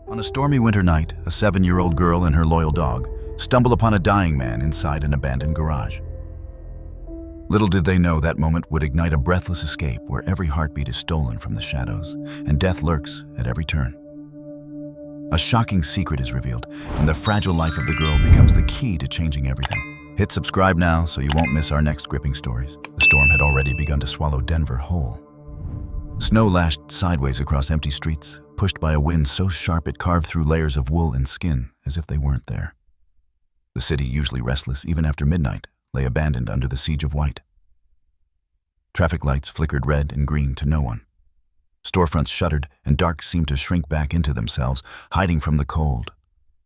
On a stormy winter night, a 7-year-old girl and her loyal dog stumble upon a dying man inside an abandoned garage. Little did they know that moment would ignite a breathless escape where every heartbeat is stolen from the shadows and death lurks at every turn. A shocking secret is revealed, and the fragile life of the girl becomes the key to changing everything. Hit subscribe now so you won't miss our next gripping stories. The storm had already begun to swallow Denver whole. Snow lashed sideways across empty streets, pushed by a wind so sharp it carved through layers of wool and skin as if they weren't there. The city, usually restless even after midnight, lay abandoned under the siege of white. Traffic lights flickered red and green to no one. Storefronts shuttered, and dark seemed to shrink back into themselves, hiding from the cold.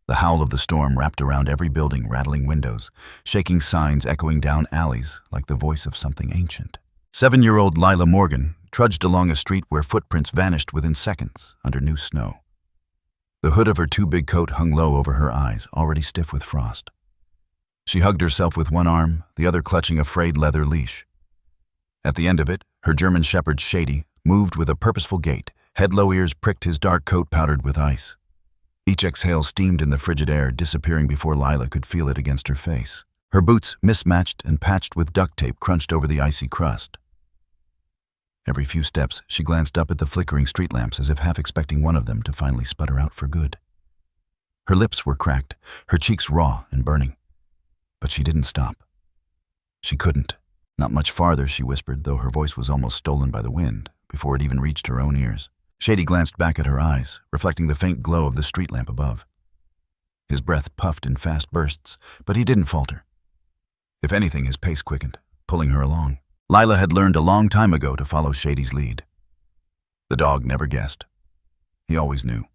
The howl of the storm wrapped around every building, rattling windows, shaking signs echoing down alleys like the voice of something ancient. 7-year-old Lila Morgan trudged along a street where footprints vanished within seconds under new snow. The hood of her too big coat hung low over her eyes, already stiff with frost. She hugged herself with one arm, the other clutching a frayed leather leash. At the end of it, her German shepherd Shady moved with a purposeful gait, head-low ears pricked his dark coat powdered with ice. Each exhale steamed in the frigid air, disappearing before Lila could feel it against her face. Her boots, mismatched and patched with duct tape, crunched over the icy crust. Every few steps, she glanced up at the flickering street lamps as if half expecting one of them to finally sputter out for good. Her lips were cracked, her cheeks raw and burning. But she didn't stop. She couldn't. Not much farther, she whispered, though her voice was almost stolen by the wind, before it even reached her own ears. Shady glanced back at her eyes, reflecting the faint glow of the street lamp above. His breath puffed in fast bursts, but he didn't falter. If anything, his pace quickened, pulling her along. Lila had learned a long time ago to follow Shady's lead. The dog never guessed. He always knew.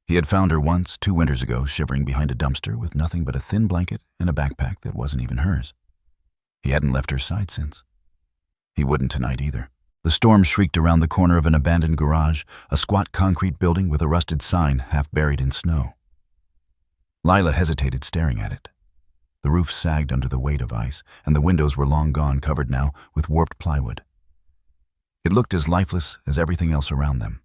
He had found her once, 2 winters ago, shivering behind a dumpster with nothing but a thin blanket and a backpack that wasn't even hers. He hadn't left her side since. He wouldn't tonight either. The storm shrieked around the corner of an abandoned garage, a squat concrete building with a rusted sign half buried in snow. Lila hesitated, staring at it. The roof sagged under the weight of ice, and the windows were long gone, covered now with warped plywood. It looked as lifeless as everything else around them,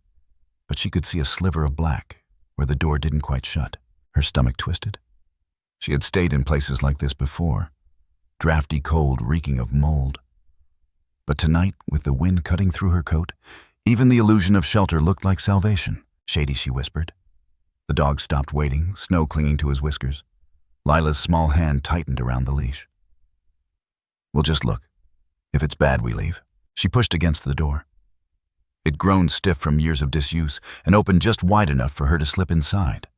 but she could see a sliver of black where the door didn't quite shut. Her stomach twisted. She had stayed in places like this before, drafty cold, reeking of mold. But tonight, with the wind cutting through her coat, even the illusion of shelter looked like salvation. "Shady," she whispered. The dog stopped waiting, snow clinging to his whiskers. Lila's small hand tightened around the leash. "We'll just look. If it's bad, we leave." She pushed against the door. It groaned stiff from years of disuse and opened just wide enough for her to slip inside.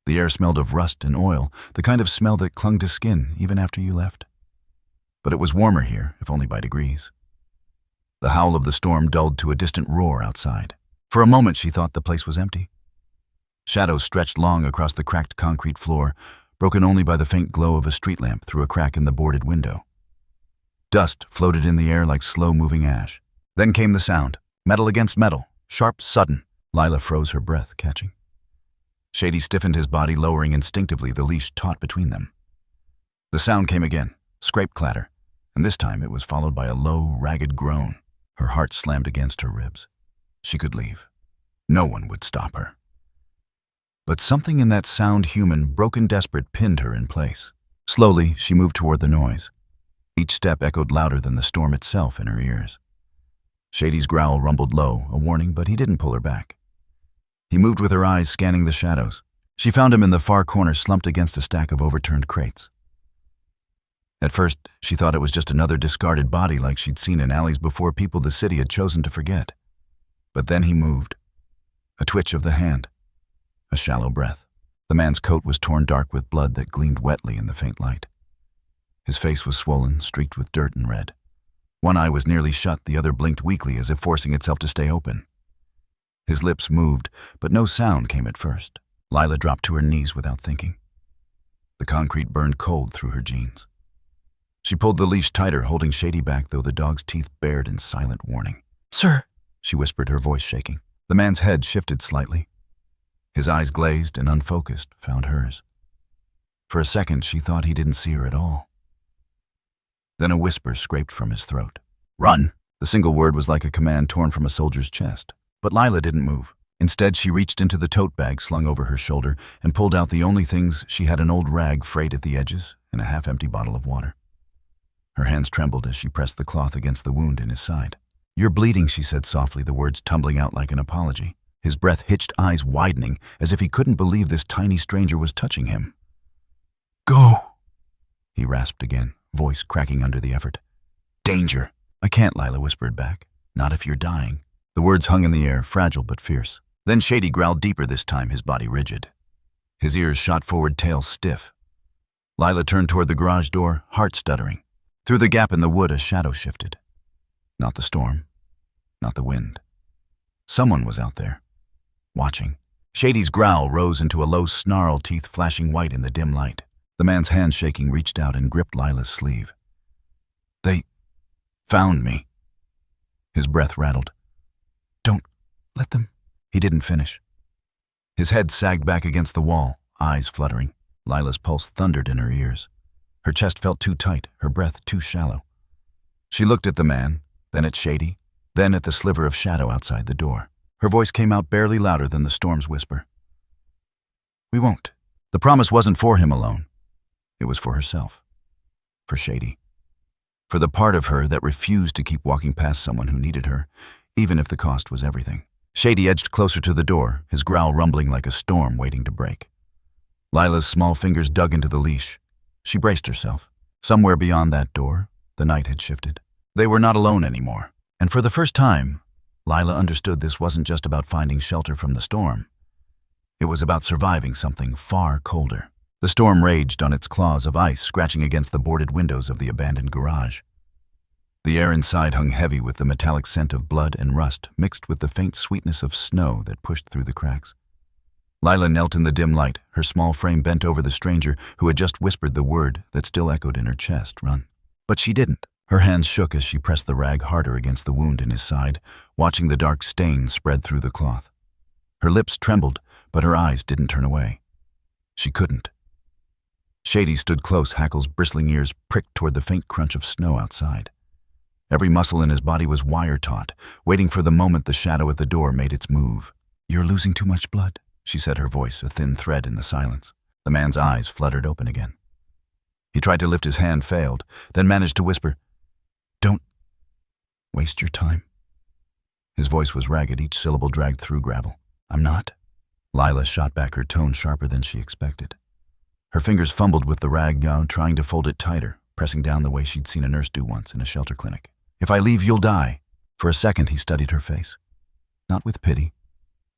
The air smelled of rust and oil, the kind of smell that clung to skin even after you left. But it was warmer here, if only by degrees. The howl of the storm dulled to a distant roar outside. For a moment she thought the place was empty. Shadows stretched long across the cracked concrete floor, broken only by the faint glow of a street lamp through a crack in the boarded window. Dust floated in the air like slow-moving ash. Then came the sound, metal against metal, sharp, sudden. Lila froze, her breath catching. Shady stiffened his body, lowering instinctively, the leash taut between them. The sound came again, scrape clatter, and this time it was followed by a low, ragged groan. Her heart slammed against her ribs. She could leave. No one would stop her. But something in that sound, human, broken, desperate, pinned her in place. Slowly, she moved toward the noise. Each step echoed louder than the storm itself in her ears. Shady's growl rumbled low, a warning, but he didn't pull her back. He moved with her eyes, scanning the shadows. She found him in the far corner, slumped against a stack of overturned crates. At first, she thought it was just another discarded body like she'd seen in alleys before, people the city had chosen to forget. But then he moved. A twitch of the hand. A shallow breath. The man's coat was torn dark with blood that gleamed wetly in the faint light. His face was swollen, streaked with dirt and red. One eye was nearly shut, the other blinked weakly as if forcing itself to stay open. His lips moved, but no sound came at first. Lila dropped to her knees without thinking. The concrete burned cold through her jeans. She pulled the leash tighter, holding Shady back, though the dog's teeth bared in silent warning. "Sir," she whispered, her voice shaking. The man's head shifted slightly. His eyes, glazed and unfocused, found hers. For a second, she thought he didn't see her at all. Then a whisper scraped from his throat. "Run!" The single word was like a command torn from a soldier's chest. But Lila didn't move. Instead, she reached into the tote bag slung over her shoulder and pulled out the only things she had: an old rag frayed at the edges and a half-empty bottle of water. Her hands trembled as she pressed the cloth against the wound in his side. "You're bleeding," she said softly, the words tumbling out like an apology. His breath hitched, eyes widening, as if he couldn't believe this tiny stranger was touching him. "Go," he rasped again, voice cracking under the effort. "Danger." "I can't," Lila whispered back. "Not if you're dying." The words hung in the air, fragile but fierce. Then Shady growled deeper this time, his body rigid. His ears shot forward, tail stiff. Lila turned toward the garage door, heart stuttering. Through the gap in the wood, a shadow shifted. Not the storm, not the wind. Someone was out there, watching. Shady's growl rose into a low snarl, teeth flashing white in the dim light. The man's hand, shaking, reached out and gripped Lila's sleeve. "They found me." His breath rattled. "Don't let them." He didn't finish. His head sagged back against the wall, eyes fluttering. Lila's pulse thundered in her ears. Her chest felt too tight, her breath too shallow. She looked at the man, then at Shady, then at the sliver of shadow outside the door. Her voice came out barely louder than the storm's whisper. "We won't." The promise wasn't for him alone. It was for herself. For Shady. For the part of her that refused to keep walking past someone who needed her, even if the cost was everything. Shady edged closer to the door, his growl rumbling like a storm waiting to break. Lila's small fingers dug into the leash. She braced herself. Somewhere beyond that door, the night had shifted. They were not alone anymore. And for the first time, Lila understood this wasn't just about finding shelter from the storm. It was about surviving something far colder. The storm raged on its claws of ice, scratching against the boarded windows of the abandoned garage. The air inside hung heavy with the metallic scent of blood and rust, mixed with the faint sweetness of snow that pushed through the cracks. Lila knelt in the dim light, her small frame bent over the stranger who had just whispered the word that still echoed in her chest, "Run." But she didn't. Her hands shook as she pressed the rag harder against the wound in his side, watching the dark stain spread through the cloth. Her lips trembled, but her eyes didn't turn away. She couldn't. Shady stood close, hackles, bristling ears pricked toward the faint crunch of snow outside. Every muscle in his body was wire-taut, waiting for the moment the shadow at the door made its move. "You're losing too much blood," she said, her voice a thin thread in the silence. The man's eyes fluttered open again. He tried to lift his hand, failed, then managed to whisper, "Don't waste your time." His voice was ragged, each syllable dragged through gravel. "I'm not." Lila shot back, her tone sharper than she expected. Her fingers fumbled with the rag, trying to fold it tighter, pressing down the way she'd seen a nurse do once in a shelter clinic. "If I leave, you'll die." For a second, he studied her face. Not with pity,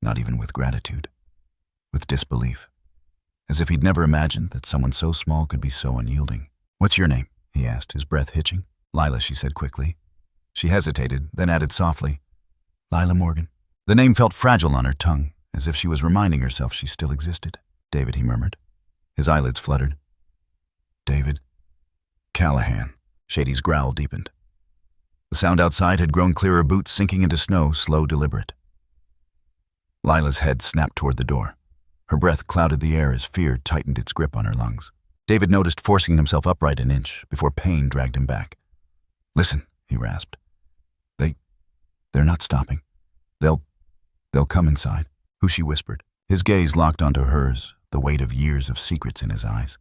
not even with gratitude. With disbelief. As if he'd never imagined that someone so small could be so unyielding. "What's your name?" he asked, his breath hitching. "Lila," she said quickly. She hesitated, then added softly, "Lila Morgan." The name felt fragile on her tongue, as if she was reminding herself she still existed. "David," he murmured. His eyelids fluttered. "David Callahan." Shady's growl deepened. The sound outside had grown clearer, boots sinking into snow, slow, deliberate. Lila's head snapped toward the door. Her breath clouded the air as fear tightened its grip on her lungs. David noticed, forcing himself upright an inch before pain dragged him back. "Listen," he rasped. They're not stopping. They'll come inside." "Who?" she whispered. His gaze locked onto hers, the weight of years of secrets in his eyes.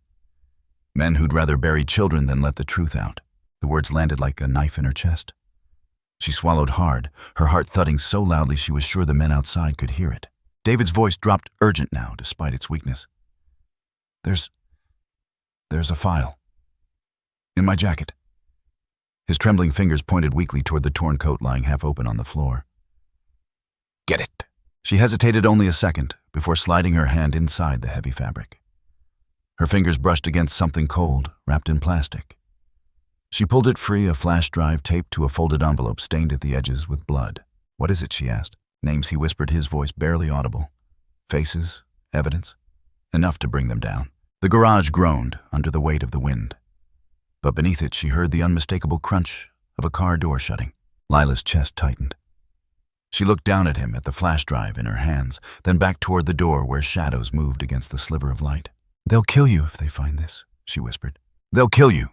"Men who'd rather bury children than let the truth out." The words landed like a knife in her chest. She swallowed hard, her heart thudding so loudly she was sure the men outside could hear it. David's voice dropped, urgent now, despite its weakness. There's a file. In my jacket." His trembling fingers pointed weakly toward the torn coat lying half open on the floor. "Get it." She hesitated only a second before sliding her hand inside the heavy fabric. Her fingers brushed against something cold, wrapped in plastic. She pulled it free, a flash drive taped to a folded envelope stained at the edges with blood. "What is it?" she asked. Names, he whispered, his voice barely audible. Faces, evidence, enough to bring them down. The garage groaned under the weight of the wind. But beneath it, she heard the unmistakable crunch of a car door shutting. Lila's chest tightened. She looked down at him, at the flash drive in her hands, then back toward the door where shadows moved against the sliver of light. "They'll kill you if they find this," she whispered. "They'll kill you."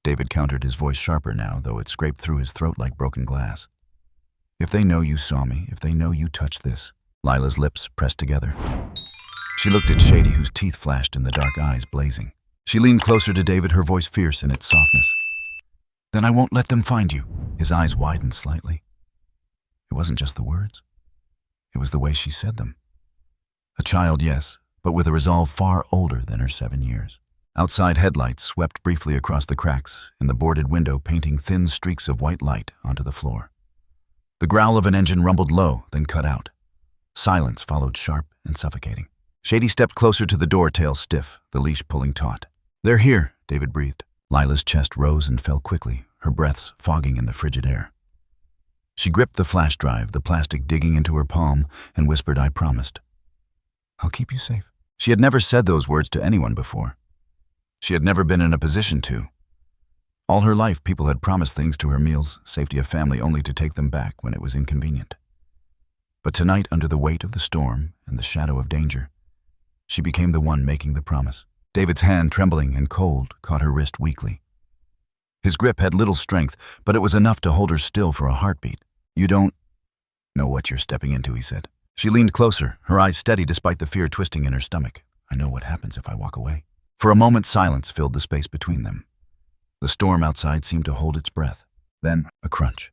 David countered, his voice sharper now, though it scraped through his throat like broken glass. "If they know you saw me, if they know you touched this, Lila's lips pressed together. She looked at Shady, whose teeth flashed and the dark eyes blazing. She leaned closer to David, her voice fierce in its softness. "Then I won't let them find you." His eyes widened slightly. It wasn't just the words. It was the way she said them. A child, yes, but with a resolve far older than her 7 years. Outside headlights swept briefly across the cracks in the boarded window, painting thin streaks of white light onto the floor. The growl of an engine rumbled low, then cut out. Silence followed, sharp and suffocating. Shady stepped closer to the door, tail stiff, the leash pulling taut. "They're here," David breathed. Lila's chest rose and fell quickly, her breaths fogging in the frigid air. She gripped the flash drive, the plastic digging into her palm, and whispered, "I promised. I'll keep you safe." She had never said those words to anyone before. She had never been in a position to. All her life, people had promised things to her: meals, safety of family, only to take them back when it was inconvenient. But tonight, under the weight of the storm and the shadow of danger, she became the one making the promise. David's hand, trembling and cold, caught her wrist weakly. His grip had little strength, but it was enough to hold her still for a heartbeat. "You don't know what you're stepping into," he said. She leaned closer, her eyes steady despite the fear twisting in her stomach. "I know what happens if I walk away." For a moment, silence filled the space between them. The storm outside seemed to hold its breath. Then, a crunch.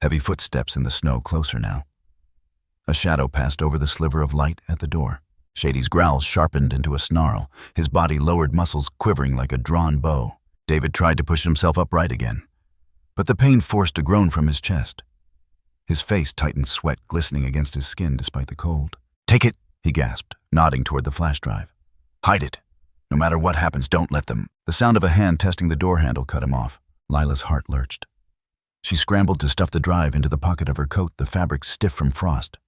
Heavy footsteps in the snow, closer now. A shadow passed over the sliver of light at the door. Shady's growl sharpened into a snarl, his body lowered, muscles quivering like a drawn bow. David tried to push himself upright again, but the pain forced a groan from his chest. His face tightened, sweat glistening against his skin despite the cold. "Take it," he gasped, nodding toward the flash drive. "Hide it. No matter what happens, don't let them." The sound of a hand testing the door handle cut him off. Lila's heart lurched. She scrambled to stuff the drive into the pocket of her coat, the fabric stiff from frost.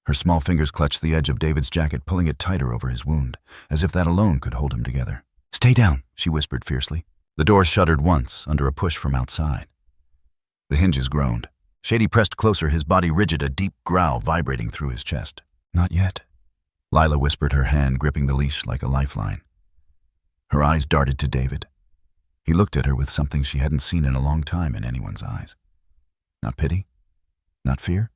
Her small fingers clutched the edge of David's jacket, pulling it tighter over his wound, as if that alone could hold him together. "Stay down," she whispered fiercely. The door shuddered once, under a push from outside. The hinges groaned. Shady pressed closer, his body rigid, a deep growl vibrating through his chest. "Not yet," Lila whispered, her hand gripping the leash like a lifeline. Her eyes darted to David. He looked at her with something she hadn't seen in a long time in anyone's eyes. Not pity, not fear,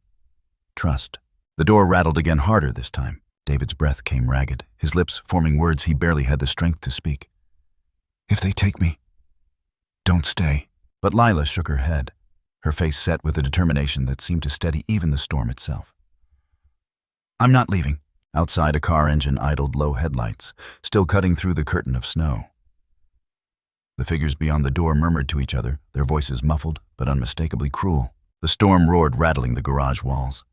trust. The door rattled again, harder this time. David's breath came ragged, his lips forming words he barely had the strength to speak. "If they take me, don't stay." But Lila shook her head, her face set with a determination that seemed to steady even the storm itself. "I'm not leaving." Outside, a car engine idled, low headlights, still cutting through the curtain of snow. The figures beyond the door murmured to each other, their voices muffled but unmistakably cruel. The storm roared, rattling the garage walls.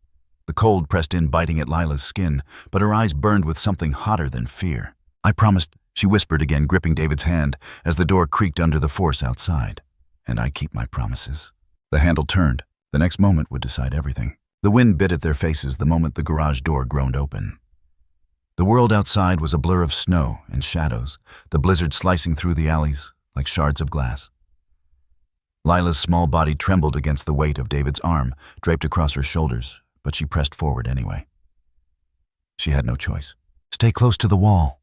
The cold pressed in, biting at Lila's skin, but her eyes burned with something hotter than fear. "I promised," she whispered again, gripping David's hand as the door creaked under the force outside. "And I keep my promises." The handle turned. The next moment would decide everything. The wind bit at their faces the moment the garage door groaned open. The world outside was a blur of snow and shadows, the blizzard slicing through the alleys like shards of glass. Lila's small body trembled against the weight of David's arm, draped across her shoulders, but she pressed forward anyway. She had no choice. "Stay close to the wall,"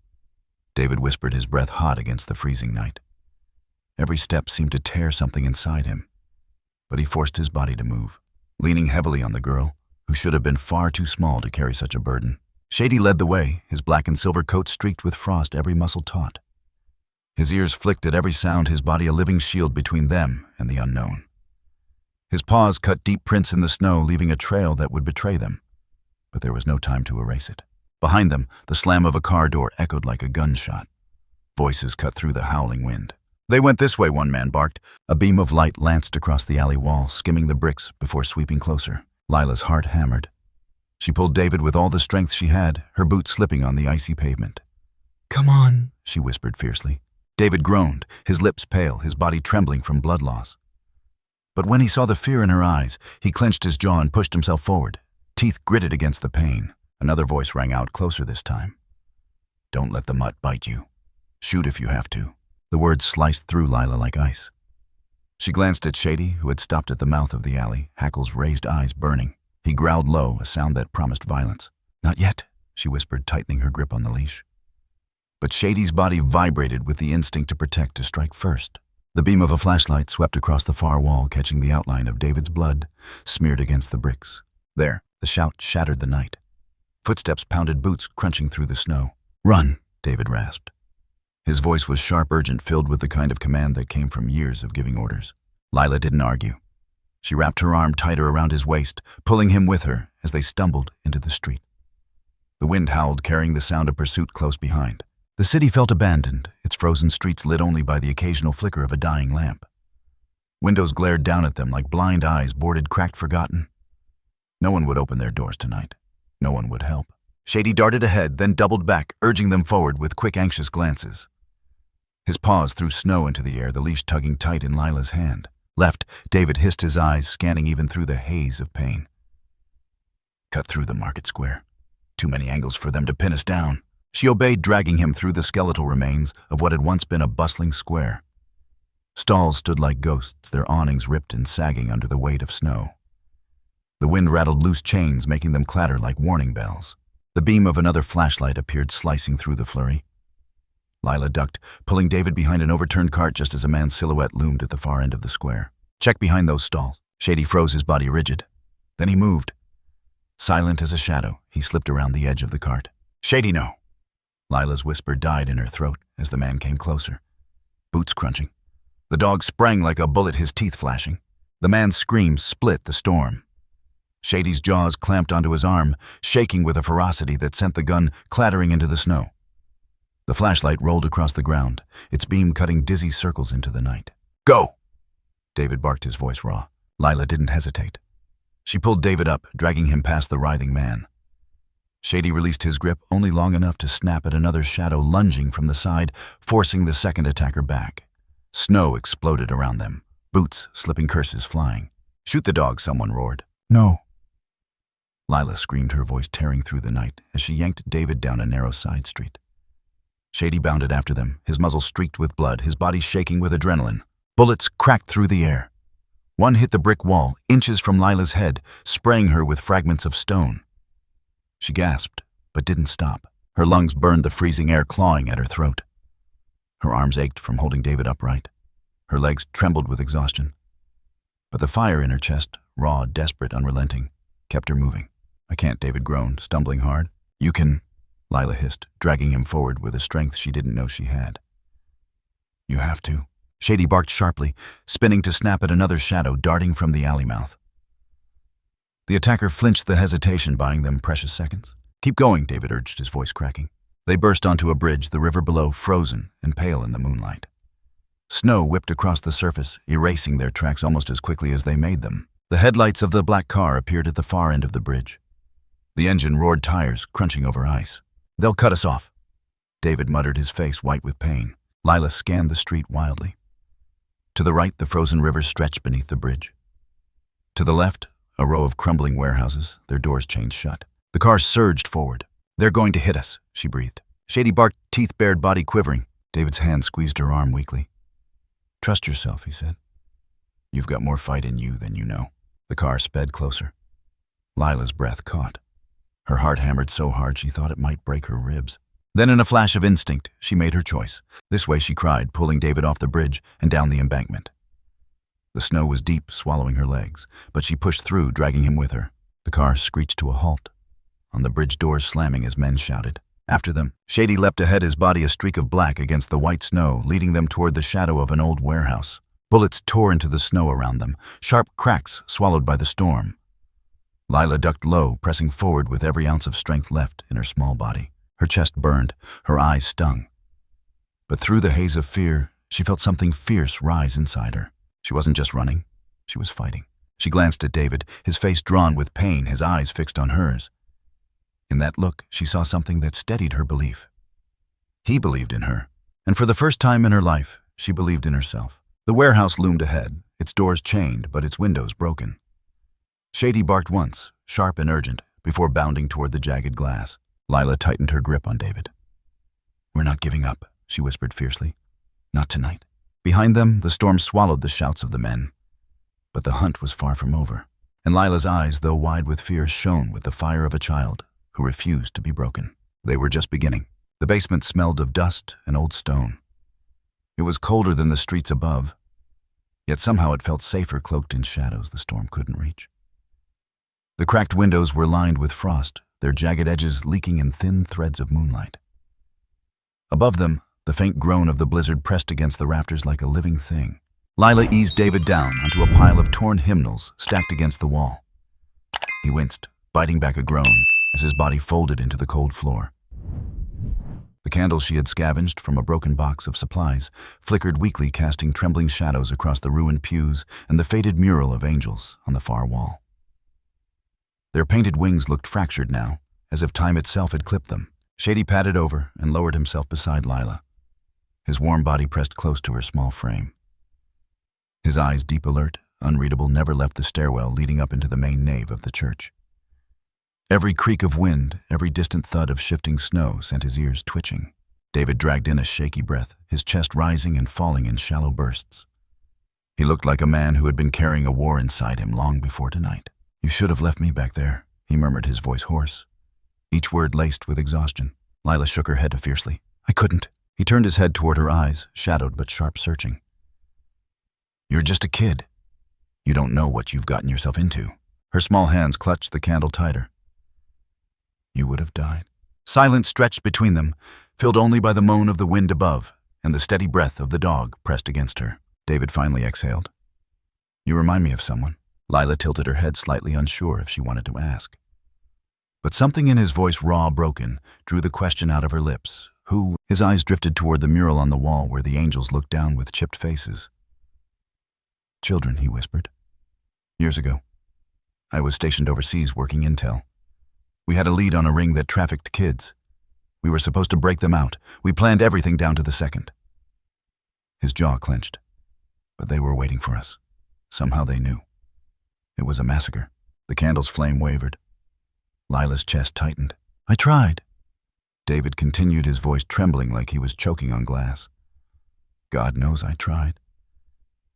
David whispered, his breath hot against the freezing night. Every step seemed to tear something inside him, but he forced his body to move, leaning heavily on the girl, who should have been far too small to carry such a burden. Shady led the way, his black and silver coat streaked with frost, every muscle taut. His ears flicked at every sound, his body a living shield between them and the unknown. His paws cut deep prints in the snow, leaving a trail that would betray them. But there was no time to erase it. Behind them, the slam of a car door echoed like a gunshot. Voices cut through the howling wind. "They went this way," one man barked. A beam of light lanced across the alley wall, skimming the bricks before sweeping closer. Lila's heart hammered. She pulled David with all the strength she had, her boots slipping on the icy pavement. "Come on," she whispered fiercely. David groaned, his lips pale, his body trembling from blood loss. But when he saw the fear in her eyes, he clenched his jaw and pushed himself forward, teeth gritted against the pain. Another voice rang out, closer this time. "Don't let the mutt bite you. Shoot if you have to." The words sliced through Lila like ice. She glanced at Shady, who had stopped at the mouth of the alley, Hackle's raised eyes burning. He growled low, a sound that promised violence. "Not yet," she whispered, tightening her grip on the leash. But Shady's body vibrated with the instinct to protect, to strike first. The beam of a flashlight swept across the far wall, catching the outline of David's blood, smeared against the bricks. There, The shout shattered the night. Footsteps pounded boots crunching through the snow. "Run," David rasped. His voice was sharp, urgent, filled with the kind of command that came from years of giving orders. Lila didn't argue. She wrapped her arm tighter around his waist, pulling him with her as they stumbled into the street. The wind howled, carrying the sound of pursuit close behind. The city felt abandoned, its frozen streets lit only by the occasional flicker of a dying lamp. Windows glared down at them like blind eyes boarded cracked forgotten. No one would open their doors tonight. No one would help. Shady darted ahead, then doubled back, urging them forward with quick, anxious glances. His paws threw snow into the air, the leash tugging tight in Lila's hand. Left, David hissed, his eyes scanning even through the haze of pain. Cut through the market square. Too many angles for them to pin us down. She obeyed, dragging him through the skeletal remains of what had once been a bustling square. Stalls stood like ghosts, their awnings ripped and sagging under the weight of snow. The wind rattled loose chains, making them clatter like warning bells. The beam of another flashlight appeared, slicing through the flurry. Lila ducked, pulling David behind an overturned cart just as a man's silhouette loomed at the far end of the square. "Check behind those stalls." Shady froze, his body rigid. Then he moved. Silent as a shadow, he slipped around the edge of the cart. "Shady, no." Lila's whisper died in her throat as the man came closer. Boots crunching. The dog sprang like a bullet, his teeth flashing. The man's scream split the storm. Shady's jaws clamped onto his arm, shaking with a ferocity that sent the gun clattering into the snow. The flashlight rolled across the ground, its beam cutting dizzy circles into the night. "Go!" David barked, his voice raw. Lila didn't hesitate. She pulled David up, dragging him past the writhing man. Shady released his grip only long enough to snap at another shadow lunging from the side, forcing the second attacker back. Snow exploded around them, boots slipping, curses flying. "Shoot the dog," someone roared. "No." Lila screamed, her voice tearing through the night as she yanked David down a narrow side street. Shady bounded after them, his muzzle streaked with blood, his body shaking with adrenaline. Bullets cracked through the air. One hit the brick wall, inches from Lila's head, spraying her with fragments of stone. She gasped, but didn't stop. Her lungs burned the freezing air, clawing at her throat. Her arms ached from holding David upright. Her legs trembled with exhaustion. But the fire in her chest, raw, desperate, unrelenting, kept her moving. "I can't," David groaned, stumbling hard. "You can," Lila hissed, dragging him forward with a strength she didn't know she had. "You have to." Shady barked sharply, spinning to snap at another shadow darting from the alley mouth. The attacker flinched, the hesitation buying them precious seconds. "Keep going," David urged, his voice cracking. They burst onto a bridge, the river below frozen and pale in the moonlight. Snow whipped across the surface, erasing their tracks almost as quickly as they made them. The headlights of the black car appeared at the far end of the bridge. The engine roared, tires crunching over ice. "They'll cut us off," David muttered, his face white with pain. Lila scanned the street wildly. To the right, the frozen river stretched beneath the bridge. To the left, a row of crumbling warehouses, their doors chained shut. The car surged forward. "They're going to hit us," she breathed. Shady barked, teeth bared, body quivering. David's hand squeezed her arm weakly. "Trust yourself," he said. "You've got more fight in you than you know." The car sped closer. Lila's breath caught. Her heart hammered so hard she thought it might break her ribs. Then in a flash of instinct, she made her choice. "This way," she cried, pulling David off the bridge and down the embankment. The snow was deep, swallowing her legs, but she pushed through, dragging him with her. The car screeched to a halt, on the bridge doors slamming as men shouted. After them, Shady leapt ahead, his body a streak of black against the white snow, leading them toward the shadow of an old warehouse. Bullets tore into the snow around them, sharp cracks swallowed by the storm. Lila ducked low, pressing forward with every ounce of strength left in her small body. Her chest burned, her eyes stung. But through the haze of fear, she felt something fierce rise inside her. She wasn't just running, she was fighting. She glanced at David, his face drawn with pain, his eyes fixed on hers. In that look, she saw something that steadied her belief. He believed in her, and for the first time in her life, she believed in herself. The warehouse loomed ahead, its doors chained, but its windows broken. Shady barked once, sharp and urgent, before bounding toward the jagged glass. Lila tightened her grip on David. "We're not giving up," she whispered fiercely. "Not tonight." Behind them, the storm swallowed the shouts of the men. But the hunt was far from over, and Lila's eyes, though wide with fear, shone with the fire of a child who refused to be broken. They were just beginning. The basement smelled of dust and old stone. It was colder than the streets above, yet somehow it felt safer, cloaked in shadows the storm couldn't reach. The cracked windows were lined with frost, their jagged edges leaking in thin threads of moonlight. Above them, the faint groan of the blizzard pressed against the rafters like a living thing. Lila eased David down onto a pile of torn hymnals stacked against the wall. He winced, biting back a groan as his body folded into the cold floor. The candles she had scavenged from a broken box of supplies flickered weakly, casting trembling shadows across the ruined pews and the faded mural of angels on the far wall. Their painted wings looked fractured now, as if time itself had clipped them. Shady padded over and lowered himself beside Lila, his warm body pressed close to her small frame. His eyes, deep alert, unreadable, never left the stairwell leading up into the main nave of the church. Every creak of wind, every distant thud of shifting snow sent his ears twitching. David dragged in a shaky breath, his chest rising and falling in shallow bursts. He looked like a man who had been carrying a war inside him long before tonight. "You should have left me back there," he murmured, his voice hoarse, each word laced with exhaustion. Lila shook her head fiercely. "I couldn't." He turned his head toward her eyes, shadowed but sharp, searching. "You're just a kid. You don't know what you've gotten yourself into." Her small hands clutched the candle tighter. "You would have died." Silence stretched between them, filled only by the moan of the wind above and the steady breath of the dog pressed against her. David finally exhaled. "You remind me of someone." Lila tilted her head, slightly unsure if she wanted to ask. But something in his voice, raw, broken, drew the question out of her lips. "Who?" His eyes drifted toward the mural on the wall where the angels looked down with chipped faces. "Children," he whispered. "Years ago, I was stationed overseas working intel. We had a lead on a ring that trafficked kids. We were supposed to break them out. We planned everything down to the second." His jaw clenched. But they were waiting for us. Somehow they knew. It was a massacre. The candle's flame wavered. Lila's chest tightened. "I tried." David continued, his voice trembling like he was choking on glass. "God knows I tried.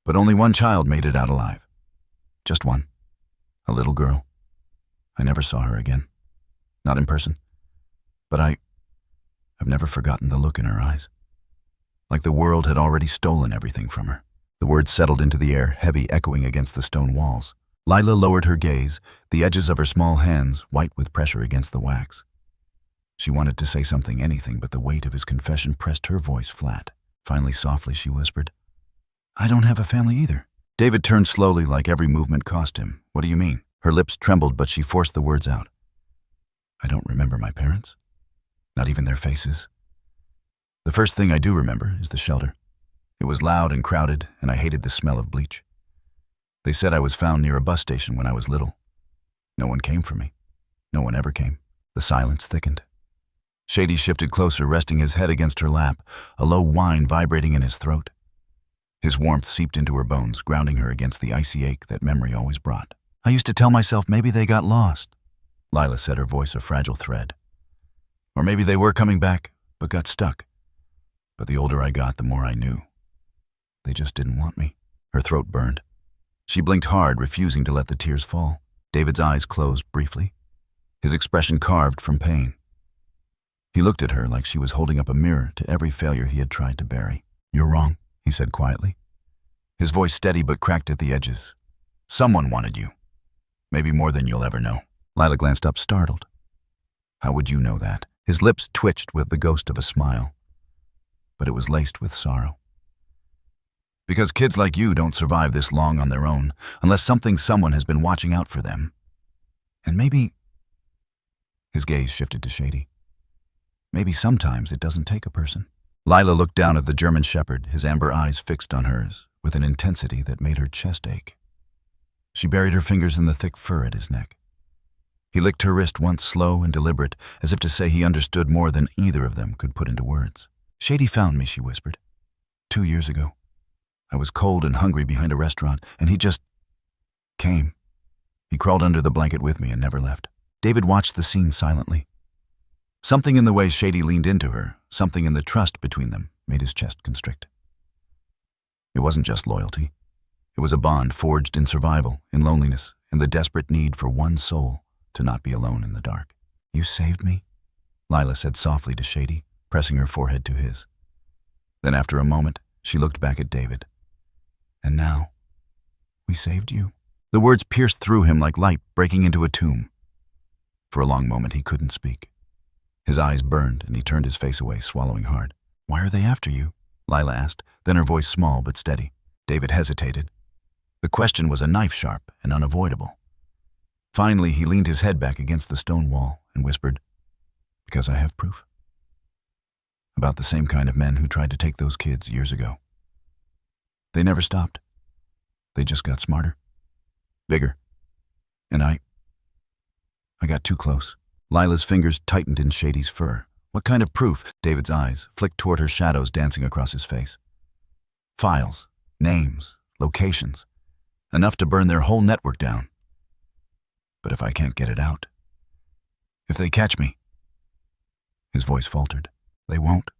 But only one child made it out alive. Just one. A little girl. I never saw her again. Not in person. But I've never forgotten the look in her eyes. Like the world had already stolen everything from her." The words settled into the air, heavy, echoing against the stone walls. Lila lowered her gaze, the edges of her small hands white with pressure against the wax. She wanted to say something, anything, but the weight of his confession pressed her voice flat. Finally, softly, she whispered, "I don't have a family either." David turned slowly, like every movement cost him. "What do you mean?" Her lips trembled, but she forced the words out. "I don't remember my parents. Not even their faces. The first thing I do remember is the shelter. It was loud and crowded, and I hated the smell of bleach. They said I was found near a bus station when I was little. No one came for me. No one ever came." The silence thickened. Shady shifted closer, resting his head against her lap, a low whine vibrating in his throat. His warmth seeped into her bones, grounding her against the icy ache that memory always brought. "I used to tell myself maybe they got lost," Lila said, her voice a fragile thread. "Or maybe they were coming back, but got stuck. But the older I got, the more I knew. They just didn't want me." Her throat burned. She blinked hard, refusing to let the tears fall. David's eyes closed briefly, his expression carved from pain. He looked at her like she was holding up a mirror to every failure he had tried to bury. "You're wrong," he said quietly, his voice steady but cracked at the edges. "Someone wanted you. Maybe more than you'll ever know." Lila glanced up, startled. "How would you know that?" His lips twitched with the ghost of a smile, but it was laced with sorrow. "Because kids like you don't survive this long on their own unless someone has been watching out for them. And maybe..." His gaze shifted to Shady. "Maybe sometimes it doesn't take a person." Lila looked down at the German shepherd, his amber eyes fixed on hers with an intensity that made her chest ache. She buried her fingers in the thick fur at his neck. He licked her wrist once, slow and deliberate, as if to say he understood more than either of them could put into words. "Shady found me," she whispered. 2 years ago. I was cold and hungry behind a restaurant, and he just came. He crawled under the blanket with me and never left." David watched the scene silently. Something in the way Shady leaned into her, something in the trust between them, made his chest constrict. It wasn't just loyalty. It was a bond forged in survival, in loneliness, in the desperate need for one soul to not be alone in the dark. "You saved me," Lila said softly to Shady, pressing her forehead to his. Then after a moment, she looked back at David. "And now, we saved you." The words pierced through him like light breaking into a tomb. For a long moment he couldn't speak. His eyes burned and he turned his face away, swallowing hard. "Why are they after you?" Lila asked, then her voice small but steady. David hesitated. The question was a knife sharp and unavoidable. Finally, he leaned his head back against the stone wall and whispered, "Because I have proof. About the same kind of men who tried to take those kids years ago. They never stopped. They just got smarter, bigger. And I got too close." Lila's fingers tightened in Shady's fur. "What kind of proof?" David's eyes flicked toward her shadows dancing across his face. "Files, names, locations. Enough to burn their whole network down. But if I can't get it out, if they catch me..." His voice faltered. "They won't,"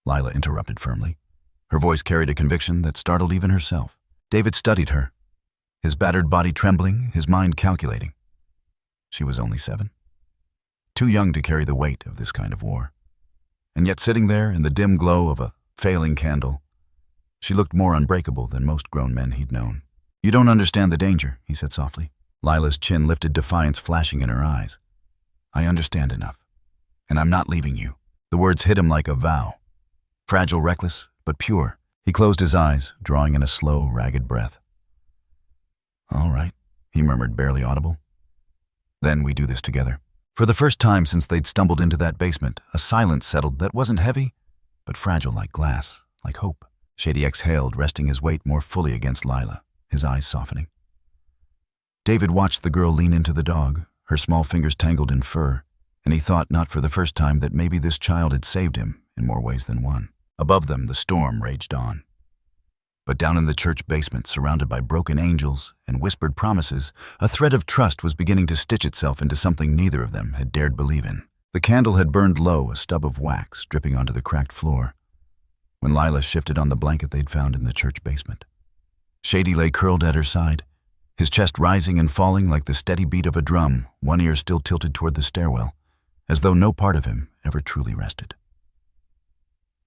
Lila interrupted firmly. Her voice carried a conviction that startled even herself. David studied her, his battered body trembling, his mind calculating. She was only 7. Too young to carry the weight of this kind of war. And yet sitting there in the dim glow of a failing candle, she looked more unbreakable than most grown men he'd known. "You don't understand the danger," he said softly. Lila's chin lifted, defiance flashing in her eyes. "I understand enough, and I'm not leaving you." The words hit him like a vow. Fragile, reckless, but pure. He closed his eyes, drawing in a slow, ragged breath. "All right," he murmured, barely audible. "Then we do this together." For the first time since they'd stumbled into that basement, a silence settled that wasn't heavy, but fragile like glass, like hope. Shady exhaled, resting his weight more fully against Lila, his eyes softening. David watched the girl lean into the dog, her small fingers tangled in fur, and he thought, not for the first time, that maybe this child had saved him in more ways than one. Above them, the storm raged on. But down in the church basement, surrounded by broken angels and whispered promises, a thread of trust was beginning to stitch itself into something neither of them had dared believe in. The candle had burned low, a stub of wax dripping onto the cracked floor, when Lila shifted on the blanket they'd found in the church basement. Shady lay curled at her side, his chest rising and falling like the steady beat of a drum, one ear still tilted toward the stairwell, as though no part of him ever truly rested.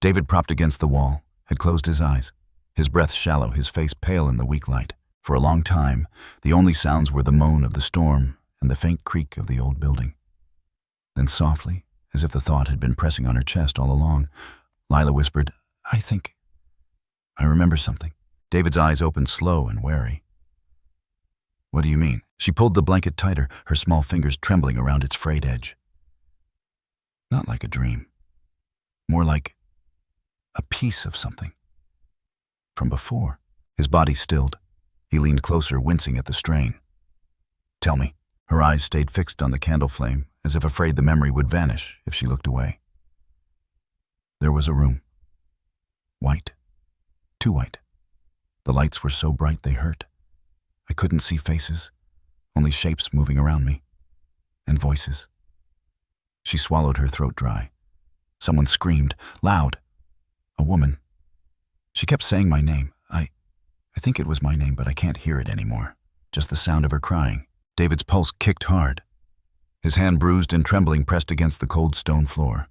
David, propped against the wall, had closed his eyes, his breath shallow, his face pale in the weak light. For a long time, the only sounds were the moan of the storm and the faint creak of the old building. Then softly, as if the thought had been pressing on her chest all along, Lila whispered, "I think I remember something." David's eyes opened slow and wary. "What do you mean?" She pulled the blanket tighter, her small fingers trembling around its frayed edge. "Not like a dream. More like a piece of something. From before." His body stilled. He leaned closer, wincing at the strain. "Tell me." Her eyes stayed fixed on the candle flame, as if afraid the memory would vanish if she looked away. There was a room. White. Too white. The lights were so bright they hurt. I couldn't see faces, only shapes moving around me. And voices. She swallowed her throat dry. Someone screamed, loud. A woman. She kept saying my name. I think it was my name, but I can't hear it anymore. Just the sound of her crying. David's pulse kicked hard. His hand, bruised and trembling, pressed against the cold stone floor.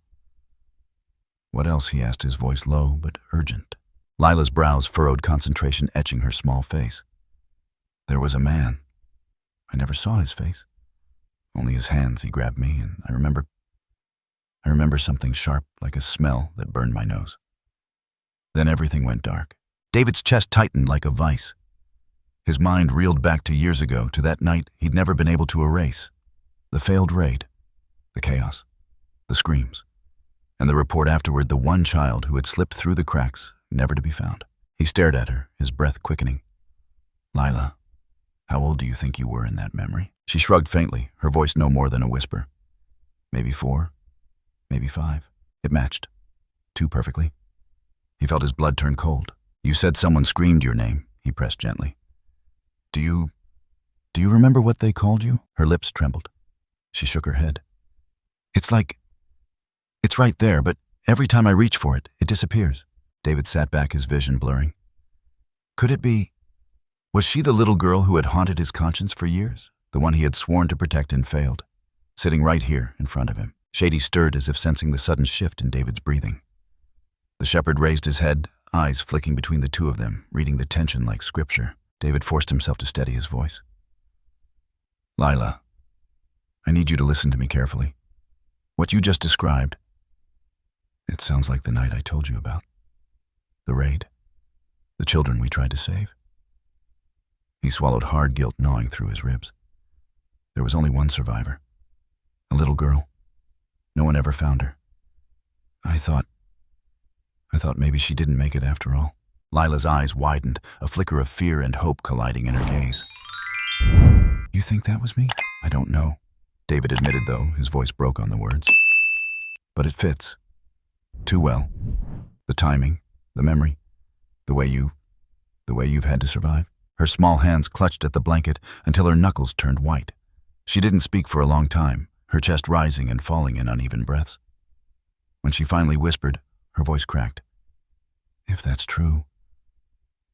"What else?" he asked, his voice low but urgent. Lila's brows furrowed, concentration etching her small face. "There was a man. I never saw his face. Only his hands. He grabbed me, and I remember something sharp, like a smell that burned my nose. Then everything went dark." David's chest tightened like a vice. His mind reeled back to years ago, to that night he'd never been able to erase. The failed raid, the chaos, the screams, and the report afterward, the one child who had slipped through the cracks, never to be found. He stared at her, his breath quickening. "Lila, how old do you think you were in that memory?" She shrugged faintly, her voice no more than a whisper. "Maybe 4, maybe 5. It matched. Too perfectly." He felt his blood turn cold. "You said someone screamed your name," he pressed gently. Do you remember what they called you?" Her lips trembled. She shook her head. It's right there, but every time I reach for it, it disappears." David sat back, his vision blurring. Could it be? Was she the little girl who had haunted his conscience for years? The one he had sworn to protect and failed? Sitting right here in front of him. Shady stirred as if sensing the sudden shift in David's breathing. The shepherd raised his head, eyes flicking between the two of them, reading the tension like scripture. David forced himself to steady his voice. Lila, I need you to listen to me carefully. What you just described, it sounds like the night I told you about. The raid. The children we tried to save. He swallowed hard, guilt gnawing through his ribs. There was only one survivor. A little girl. No one ever found her. I thought maybe she didn't make it after all. Lila's eyes widened, a flicker of fear and hope colliding in her gaze. You think that was me? I don't know, David admitted, though his voice broke on the words. But it fits. Too well. The timing, the memory, the way you've had to survive. Her small hands clutched at the blanket until her knuckles turned white. She didn't speak for a long time, her chest rising and falling in uneven breaths. When she finally whispered, her voice cracked. If that's true,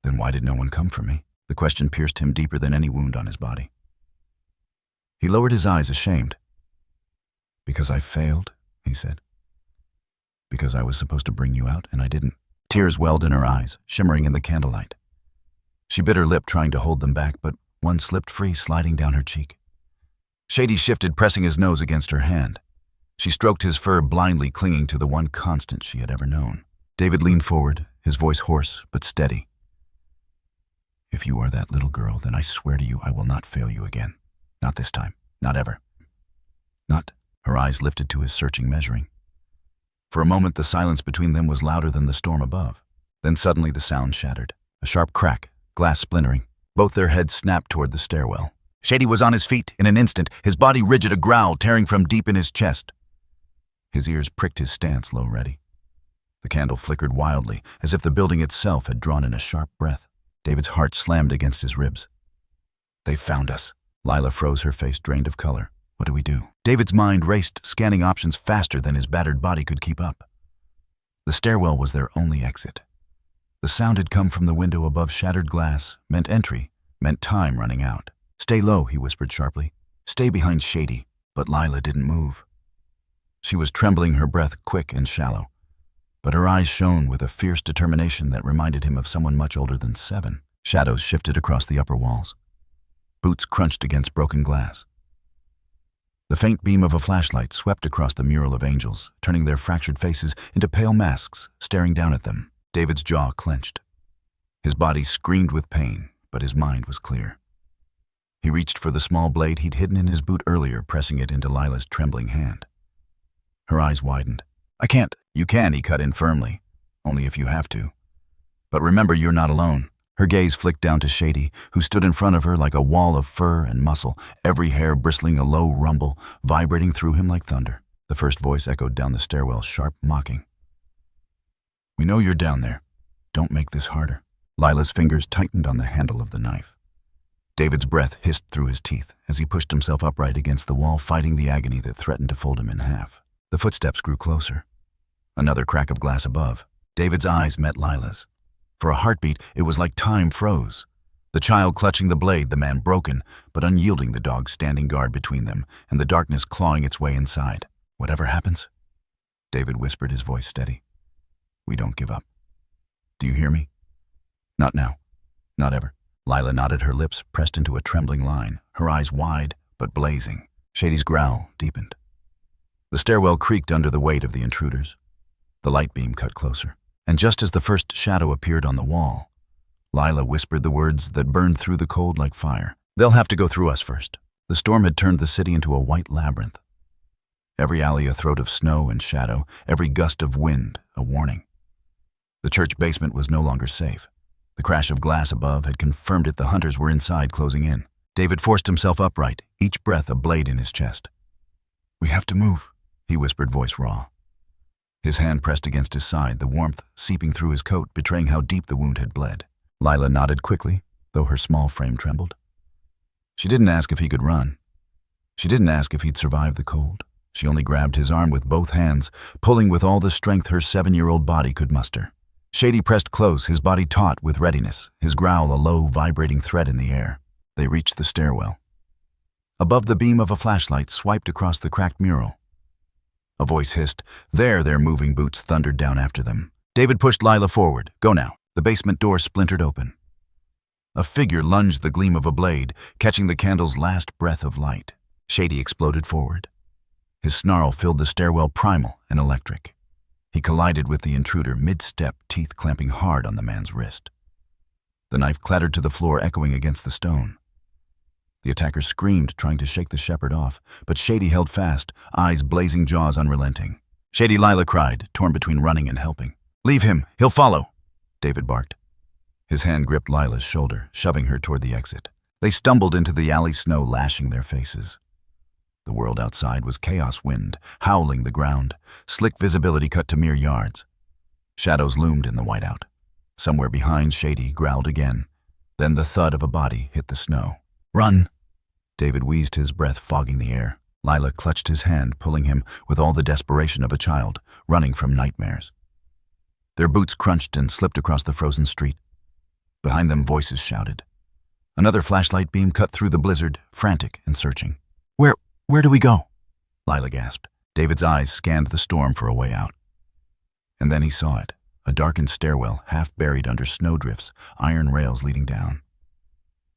then why did no one come for me? The question pierced him deeper than any wound on his body. He lowered his eyes, ashamed. Because I failed, he said. Because I was supposed to bring you out, and I didn't. Tears welled in her eyes, shimmering in the candlelight. She bit her lip, trying to hold them back, but one slipped free, sliding down her cheek. Shady shifted, pressing his nose against her hand. She stroked his fur, blindly clinging to the one constant she had ever known. David leaned forward, his voice hoarse but steady. If you are that little girl, then I swear to you I will not fail you again. Not this time. Not ever. Not. Her eyes lifted to his searching measuring. For a moment, the silence between them was louder than the storm above. Then suddenly the sound shattered. A sharp crack, glass splintering. Both their heads snapped toward the stairwell. Shady was on his feet in an instant, his body rigid, a growl tearing from deep in his chest. His ears pricked his stance, low ready. The candle flickered wildly, as if the building itself had drawn in a sharp breath. David's heart slammed against his ribs. They found us. Lila froze, her face drained of color. What do we do? David's mind raced, scanning options faster than his battered body could keep up. The stairwell was their only exit. The sound had come from the window above shattered glass, meant entry, meant time running out. Stay low, he whispered sharply. Stay behind Shady. But Lila didn't move. She was trembling, her breath quick and shallow. But her eyes shone with a fierce determination that reminded him of someone much older than 7. Shadows shifted across the upper walls. Boots crunched against broken glass. The faint beam of a flashlight swept across the mural of angels, turning their fractured faces into pale masks, staring down at them. David's jaw clenched. His body screamed with pain, but his mind was clear. He reached for the small blade he'd hidden in his boot earlier, pressing it into Lila's trembling hand. Her eyes widened. I can't. You can, he cut in firmly. Only if you have to. But remember, you're not alone. Her gaze flicked down to Shady, who stood in front of her like a wall of fur and muscle, every hair bristling a low rumble, vibrating through him like thunder. The first voice echoed down the stairwell, sharp, mocking. We know you're down there. Don't make this harder. Lila's fingers tightened on the handle of the knife. David's breath hissed through his teeth as he pushed himself upright against the wall, fighting the agony that threatened to fold him in half. The footsteps grew closer. Another crack of glass above. David's eyes met Lila's. For a heartbeat, it was like time froze. The child clutching the blade, the man broken, but unyielding, the dog standing guard between them, and the darkness clawing its way inside. Whatever happens, David whispered, his voice steady. We don't give up. Do you hear me? Not now. Not ever. Lila nodded, her lips pressed into a trembling line, her eyes wide but blazing. Shady's growl deepened. The stairwell creaked under the weight of the intruders. The light beam cut closer. And just as the first shadow appeared on the wall, Lila whispered the words that burned through the cold like fire. They'll have to go through us first. The storm had turned the city into a white labyrinth. Every alley a throat of snow and shadow, every gust of wind a warning. The church basement was no longer safe. The crash of glass above had confirmed it. The hunters were inside, closing in. David forced himself upright, each breath a blade in his chest. We have to move, he whispered, voice raw. His hand pressed against his side, the warmth seeping through his coat, betraying how deep the wound had bled. Lila nodded quickly, though her small frame trembled. She didn't ask if he could run. She didn't ask if he'd survive the cold. She only grabbed his arm with both hands, pulling with all the strength her 7-year-old body could muster. Shady pressed close, his body taut with readiness, his growl a low, vibrating thread in the air. They reached the stairwell. Above, the beam of a flashlight swiped across the cracked mural. A voice hissed. There, their moving boots thundered down after them. David pushed Lila forward. Go now. The basement door splintered open. A figure lunged the gleam of a blade, catching the candle's last breath of light. Shady exploded forward. His snarl filled the stairwell primal and electric. He collided with the intruder mid-step, teeth clamping hard on the man's wrist. The knife clattered to the floor, echoing against the stone. The attacker screamed, trying to shake the shepherd off, but Shady held fast, eyes blazing, jaws unrelenting. "Shady," Lila cried, torn between running and helping. "Leave him, he'll follow," David barked. His hand gripped Lila's shoulder, shoving her toward the exit. They stumbled into the alley, snow lashing their faces. The world outside was chaos wind, howling the ground. Slick visibility cut to mere yards. Shadows loomed in the whiteout. Somewhere behind, Shady growled again. Then the thud of a body hit the snow. "Run!" David wheezed, his breath fogging the air. Lila clutched his hand, pulling him with all the desperation of a child, running from nightmares. Their boots crunched and slipped across the frozen street. Behind them, voices shouted. Another flashlight beam cut through the blizzard, frantic and searching. Where do we go?" Lila gasped. David's eyes scanned the storm for a way out. And then he saw it, a darkened stairwell, half buried under snowdrifts, iron rails leading down.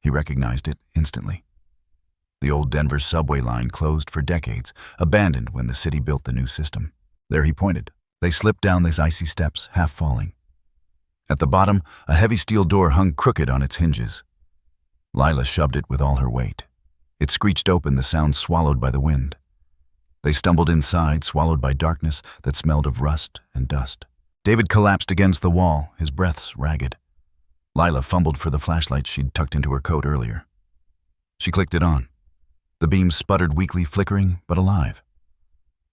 He recognized it instantly. The old Denver subway line, closed for decades, abandoned when the city built the new system. There he pointed. They slipped down these icy steps, half falling. At the bottom, a heavy steel door hung crooked on its hinges. Lila shoved it with all her weight. It screeched open, the sound swallowed by the wind. They stumbled inside, swallowed by darkness that smelled of rust and dust. David collapsed against the wall, his breaths ragged. Lila fumbled for the flashlight she'd tucked into her coat earlier. She clicked it on. The beam sputtered weakly, flickering, but alive.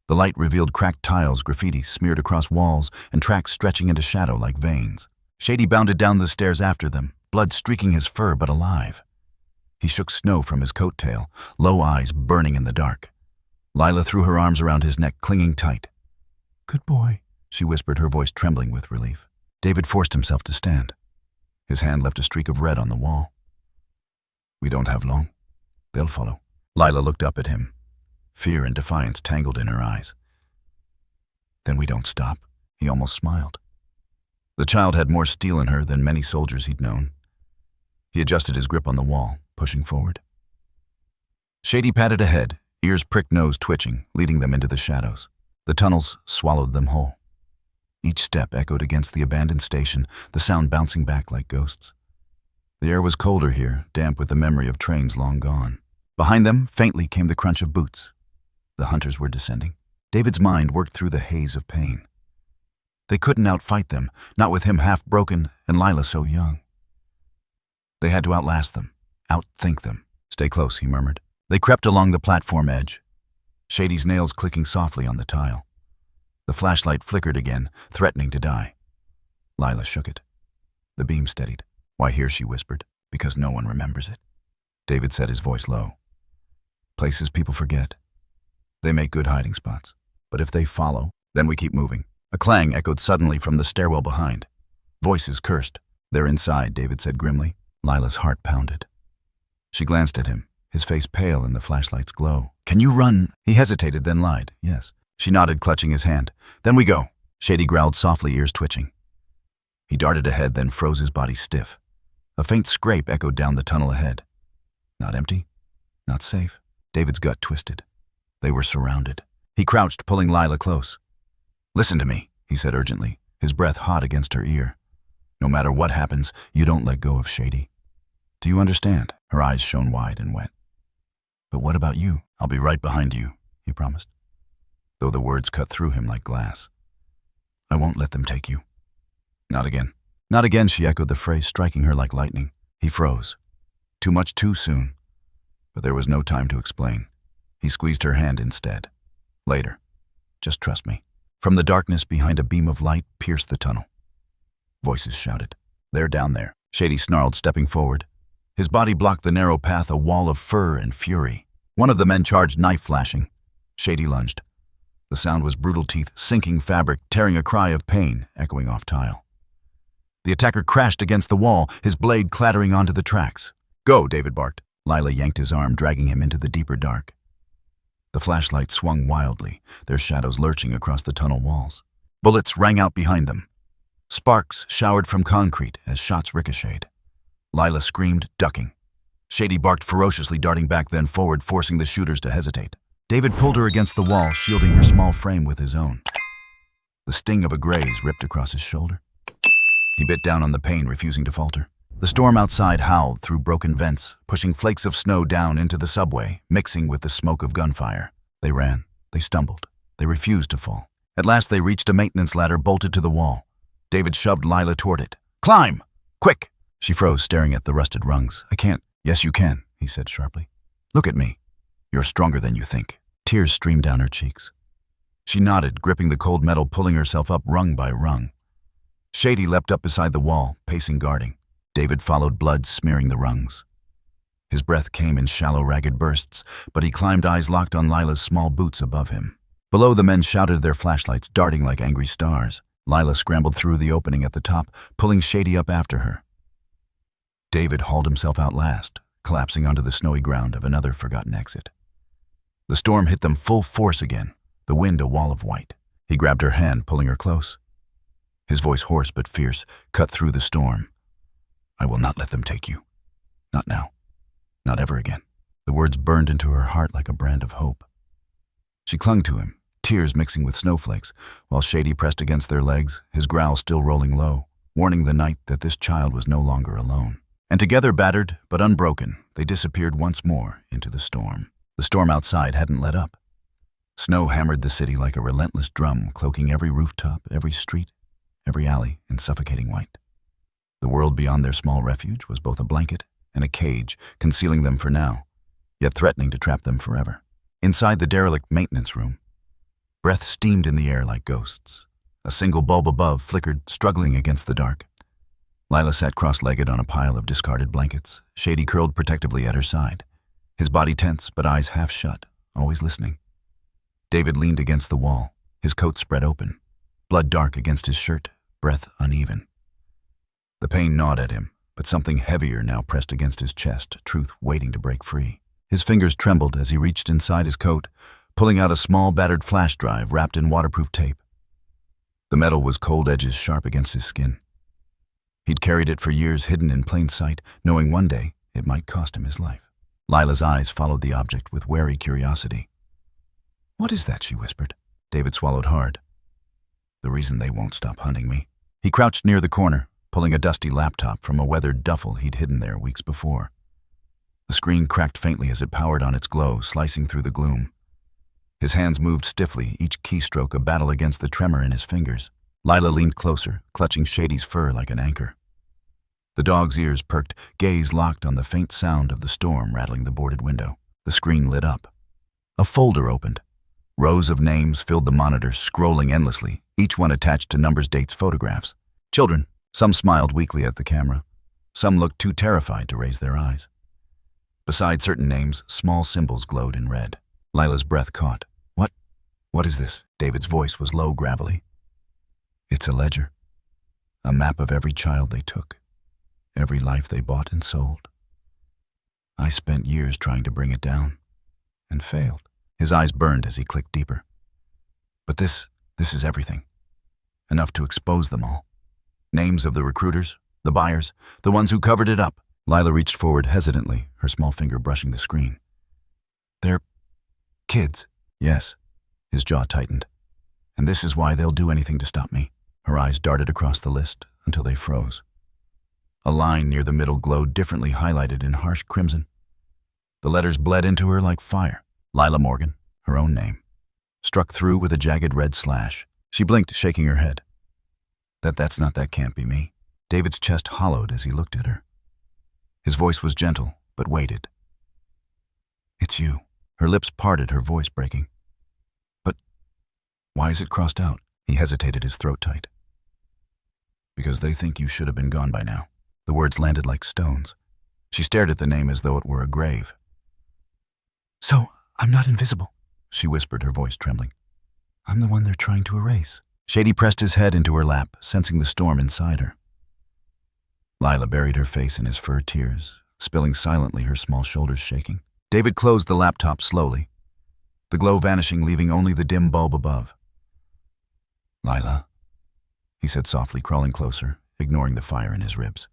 The light revealed cracked tiles, graffiti smeared across walls, and tracks stretching into shadow like veins. Shady bounded down the stairs after them, blood streaking his fur, but alive. He shook snow from his coat tail, low eyes burning in the dark. Lila threw her arms around his neck, clinging tight. "Good boy," she whispered, her voice trembling with relief. David forced himself to stand. His hand left a streak of red on the wall. "We don't have long. They'll follow." Lila looked up at him. Fear and defiance tangled in her eyes. "Then we don't stop," he almost smiled. The child had more steel in her than many soldiers he'd known. He adjusted his grip on the wall, pushing forward. Shady padded ahead, ears pricked, nose twitching, leading them into the shadows. The tunnels swallowed them whole. Each step echoed against the abandoned station, the sound bouncing back like ghosts. The air was colder here, damp with the memory of trains long gone. Behind them, faintly, came the crunch of boots. The hunters were descending. David's mind worked through the haze of pain. They couldn't outfight them, not with him half broken and Lila so young. They had to outlast them, outthink them. "Stay close," he murmured. They crept along the platform edge, Shady's nails clicking softly on the tile. The flashlight flickered again, threatening to die. Lila shook it. The beam steadied. "Why here?" she whispered. "Because no one remembers it." David said, his voice low. "Places people forget. They make good hiding spots. But if they follow, then we keep moving." A clang echoed suddenly from the stairwell behind. Voices cursed. "They're inside," David said grimly. Lila's heart pounded. She glanced at him, his face pale in the flashlight's glow. "Can you run?" He hesitated, then lied. "Yes." She nodded, clutching his hand. "Then we go." Shady growled softly, ears twitching. He darted ahead, then froze, his body stiff. A faint scrape echoed down the tunnel ahead. Not empty, not safe. David's gut twisted. They were surrounded. He crouched, pulling Lila close. "Listen to me," he said urgently, his breath hot against her ear. "No matter what happens, you don't let go of Shady. Do you understand?" Her eyes shone wide and wet. "But what about you?" "I'll be right behind you," he promised, though the words cut through him like glass. "I won't let them take you." "Not again." "Not again," she echoed the phrase, striking her like lightning. He froze. Too much too soon. But there was no time to explain. He squeezed her hand instead. "Later. Just trust me." From the darkness behind, a beam of light pierced the tunnel. Voices shouted. "They're down there," Shady snarled, stepping forward. His body blocked the narrow path, a wall of fur and fury. One of the men charged, knife flashing. Shady lunged. The sound was brutal teeth sinking fabric, tearing a cry of pain, echoing off tile. The attacker crashed against the wall, his blade clattering onto the tracks. "Go," David barked. Lila yanked his arm, dragging him into the deeper dark. The flashlight swung wildly, their shadows lurching across the tunnel walls. Bullets rang out behind them. Sparks showered from concrete as shots ricocheted. Lila screamed, ducking. Shady barked ferociously, darting back then forward, forcing the shooters to hesitate. David pulled her against the wall, shielding her small frame with his own. The sting of a graze ripped across his shoulder. He bit down on the pain, refusing to falter. The storm outside howled through broken vents, pushing flakes of snow down into the subway, mixing with the smoke of gunfire. They ran. They stumbled. They refused to fall. At last they reached a maintenance ladder bolted to the wall. David shoved Lila toward it. "Climb! Quick!" She froze, staring at the rusted rungs. "I can't." "Yes, you can," he said sharply. "Look at me. You're stronger than you think." Tears streamed down her cheeks. She nodded, gripping the cold metal, pulling herself up rung by rung. Shady leapt up beside the wall, pacing, guarding. David followed, blood smearing the rungs. His breath came in shallow, ragged bursts, but he climbed, eyes locked on Lila's small boots above him. Below, the men shouted their flashlights, darting like angry stars. Lila scrambled through the opening at the top, pulling Shady up after her. David hauled himself out last, collapsing onto the snowy ground of another forgotten exit. The storm hit them full force again, the wind a wall of white. He grabbed her hand, pulling her close. His voice, hoarse but fierce, cut through the storm. "I will not let them take you. Not now. Not ever again." The words burned into her heart like a brand of hope. She clung to him, tears mixing with snowflakes, while Shady pressed against their legs, his growl still rolling low, warning the night that this child was no longer alone. And together, battered but unbroken, they disappeared once more into the storm. The storm outside hadn't let up. Snow hammered the city like a relentless drum, cloaking every rooftop, every street, every alley in suffocating white. The world beyond their small refuge was both a blanket and a cage, concealing them for now, yet threatening to trap them forever. Inside the derelict maintenance room, breath steamed in the air like ghosts. A single bulb above flickered, struggling against the dark. Lila sat cross-legged on a pile of discarded blankets, Shady curled protectively at her side, his body tense but eyes half shut, always listening. David leaned against the wall, his coat spread open, blood dark against his shirt, breath uneven. The pain gnawed at him, but something heavier now pressed against his chest, truth waiting to break free. His fingers trembled as he reached inside his coat, pulling out a small battered flash drive wrapped in waterproof tape. The metal was cold edges sharp against his skin. He'd carried it for years, hidden in plain sight, knowing one day it might cost him his life. Lila's eyes followed the object with wary curiosity. "What is that?" she whispered. David swallowed hard. "The reason they won't stop hunting me." He crouched near the corner, pulling a dusty laptop from a weathered duffel he'd hidden there weeks before. The screen cracked faintly as it powered on its glow, slicing through the gloom. His hands moved stiffly, each keystroke a battle against the tremor in his fingers. Lila leaned closer, clutching Shady's fur like an anchor. The dog's ears perked, gaze locked on the faint sound of the storm rattling the boarded window. The screen lit up. A folder opened. Rows of names filled the monitor, scrolling endlessly, each one attached to numbers, dates, photographs. Children. Some smiled weakly at the camera. Some looked too terrified to raise their eyes. Beside certain names, small symbols glowed in red. Lila's breath caught. What is this?" David's voice was low, gravelly. "It's a ledger. A map of every child they took. Every life they bought and sold. I spent years trying to bring it down, and failed." His eyes burned as he clicked deeper. "But this is everything. Enough to expose them all. Names of the recruiters, the buyers, the ones who covered it up." Lila reached forward hesitantly, her small finger brushing the screen. "They're kids." "Yes." His jaw tightened. "And this is why they'll do anything to stop me." Her eyes darted across the list until they froze. A line near the middle glowed differently, highlighted in harsh crimson. The letters bled into her like fire. Lila Morgan, her own name, struck through with a jagged red slash. She blinked, shaking her head. That can't be me." David's chest hollowed as he looked at her. His voice was gentle, but weighted. "It's you." Her lips parted, her voice breaking. "But why is it crossed out?" He hesitated, his throat tight. "Because they think you should have been gone by now." The words landed like stones. She stared at the name as though it were a grave. "So I'm not invisible," she whispered, her voice trembling. "I'm the one they're trying to erase." Shady pressed his head into her lap, sensing the storm inside her. Lila buried her face in his fur, tears spilling silently, her small shoulders shaking. David closed the laptop slowly, the glow vanishing, leaving only the dim bulb above. "Lila," he said softly, crawling closer, ignoring the fire in his ribs.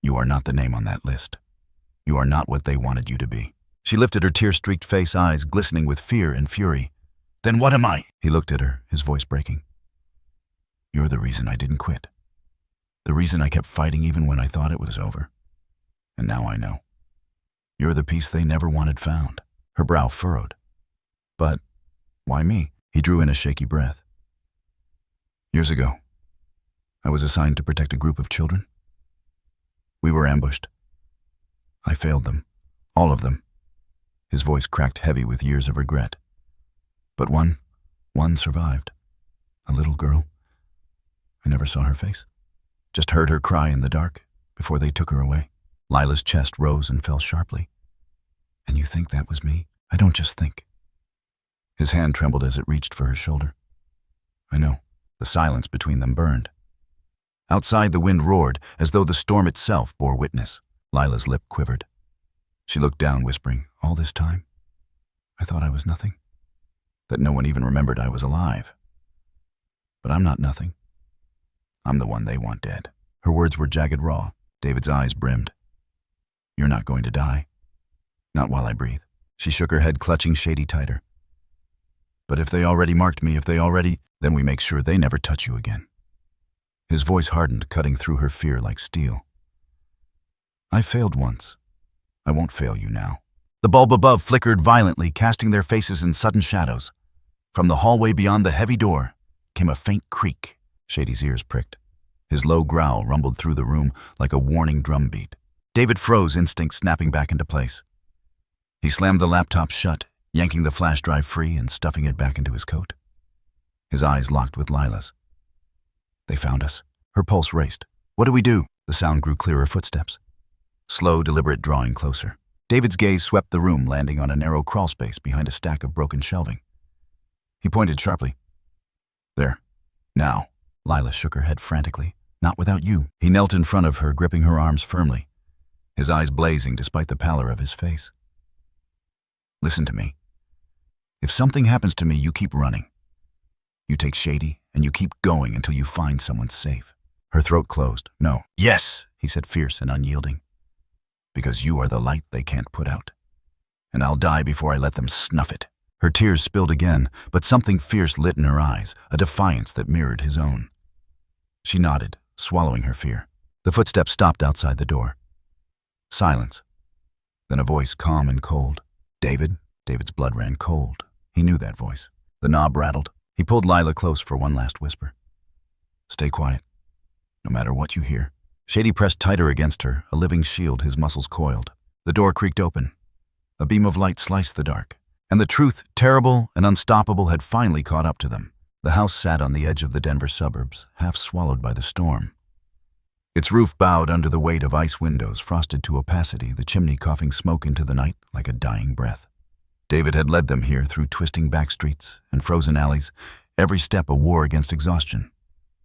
You are not the name on that list. You are not what they wanted you to be. She lifted her tear-streaked face, eyes glistening with fear and fury. Then what am I? He looked at her, his voice breaking. You're the reason I didn't quit. The reason I kept fighting even when I thought it was over. And now I know. You're the piece they never wanted found. Her brow furrowed. But why me? He drew in a shaky breath. Years ago, I was assigned to protect a group of children. We were ambushed. I failed them. All of them. His voice cracked heavy with years of regret. But one survived. A little girl. I never saw her face. Just heard her cry in the dark before they took her away. Lila's chest rose and fell sharply. And you think that was me? I don't just think. His hand trembled as it reached for her shoulder. I know. The silence between them burned. Outside, the wind roared, as though the storm itself bore witness. Lila's lip quivered. She looked down, whispering, all this time? I thought I was nothing. That no one even remembered I was alive. But I'm not nothing. I'm the one they want dead. Her words were jagged raw. David's eyes brimmed. You're not going to die. Not while I breathe. She shook her head, clutching Shady tighter. But if they already marked me, then we make sure they never touch you again. His voice hardened, cutting through her fear like steel. I failed once. I won't fail you now. The bulb above flickered violently, casting their faces in sudden shadows. From the hallway beyond the heavy door came a faint creak. Shady's ears pricked. His low growl rumbled through the room like a warning drumbeat. David froze, instinct snapping back into place. He slammed the laptop shut, yanking the flash drive free and stuffing it back into his coat. His eyes locked with Lila's. They found us. Her pulse raced. What do we do? The sound grew clearer footsteps. Slow, deliberate drawing closer. David's gaze swept the room, landing on a narrow crawl space behind a stack of broken shelving. He pointed sharply. There. Now. Lila shook her head frantically. Not without you. He knelt in front of her, gripping her arms firmly, his eyes blazing despite the pallor of his face. Listen to me. If something happens to me, you keep running. You take Shady, and you keep going until you find someone safe. Her throat closed. No. Yes, he said, fierce and unyielding. Because you are the light they can't put out. And I'll die before I let them snuff it. Her tears spilled again, but something fierce lit in her eyes, a defiance that mirrored his own. She nodded, swallowing her fear. The footsteps stopped outside the door. Silence. Then a voice, calm and cold. David? David's blood ran cold. He knew that voice. The knob rattled. He pulled Lila close for one last whisper. Stay quiet, no matter what you hear. Shady pressed tighter against her, a living shield, his muscles coiled. The door creaked open. A beam of light sliced the dark. And the truth, terrible and unstoppable, had finally caught up to them. The house sat on the edge of the Denver suburbs, half swallowed by the storm. Its roof bowed under the weight of ice windows, frosted to opacity, the chimney coughing smoke into the night like a dying breath. David had led them here through twisting back streets and frozen alleys, every step a war against exhaustion.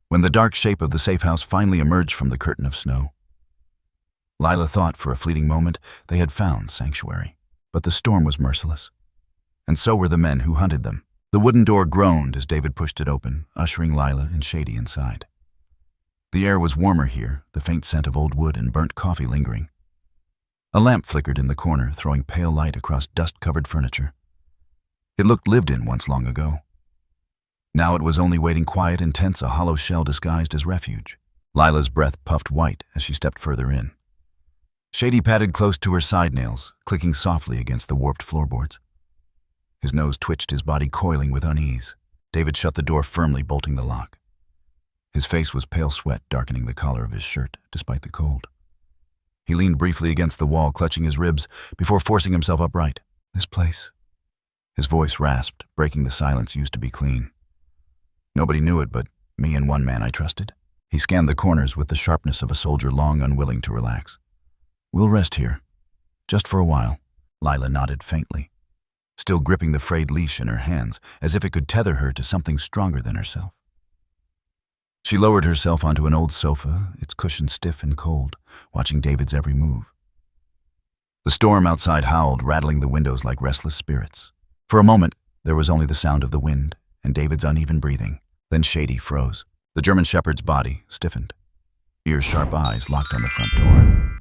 When the dark shape of the safe house finally emerged from the curtain of snow, Lila thought for a fleeting moment they had found sanctuary. But the storm was merciless. And so were the men who hunted them. The wooden door groaned as David pushed it open, ushering Lila and Shady inside. The air was warmer here, the faint scent of old wood and burnt coffee lingering. A lamp flickered in the corner, throwing pale light across dust-covered furniture. It looked lived in once long ago. Now it was only waiting quiet and tense, a hollow shell disguised as refuge. Lila's breath puffed white as she stepped further in. Shady padded close to her side nails, clicking softly against the warped floorboards. His nose twitched, his body coiling with unease. David shut the door firmly, bolting the lock. His face was pale sweat darkening the collar of his shirt, despite the cold. He leaned briefly against the wall, clutching his ribs, before forcing himself upright. This place. His voice rasped, breaking the silence used to be clean. Nobody knew it but me and one man I trusted. He scanned the corners with the sharpness of a soldier long unwilling to relax. We'll rest here. Just for a while. Lila nodded faintly, still gripping the frayed leash in her hands, as if it could tether her to something stronger than herself. She lowered herself onto an old sofa, its cushion stiff and cold, watching David's every move. The storm outside howled, rattling the windows like restless spirits. For a moment, there was only the sound of the wind and David's uneven breathing. Then Shady froze. The German shepherd's body stiffened. ear-sharp eyes locked on the front door.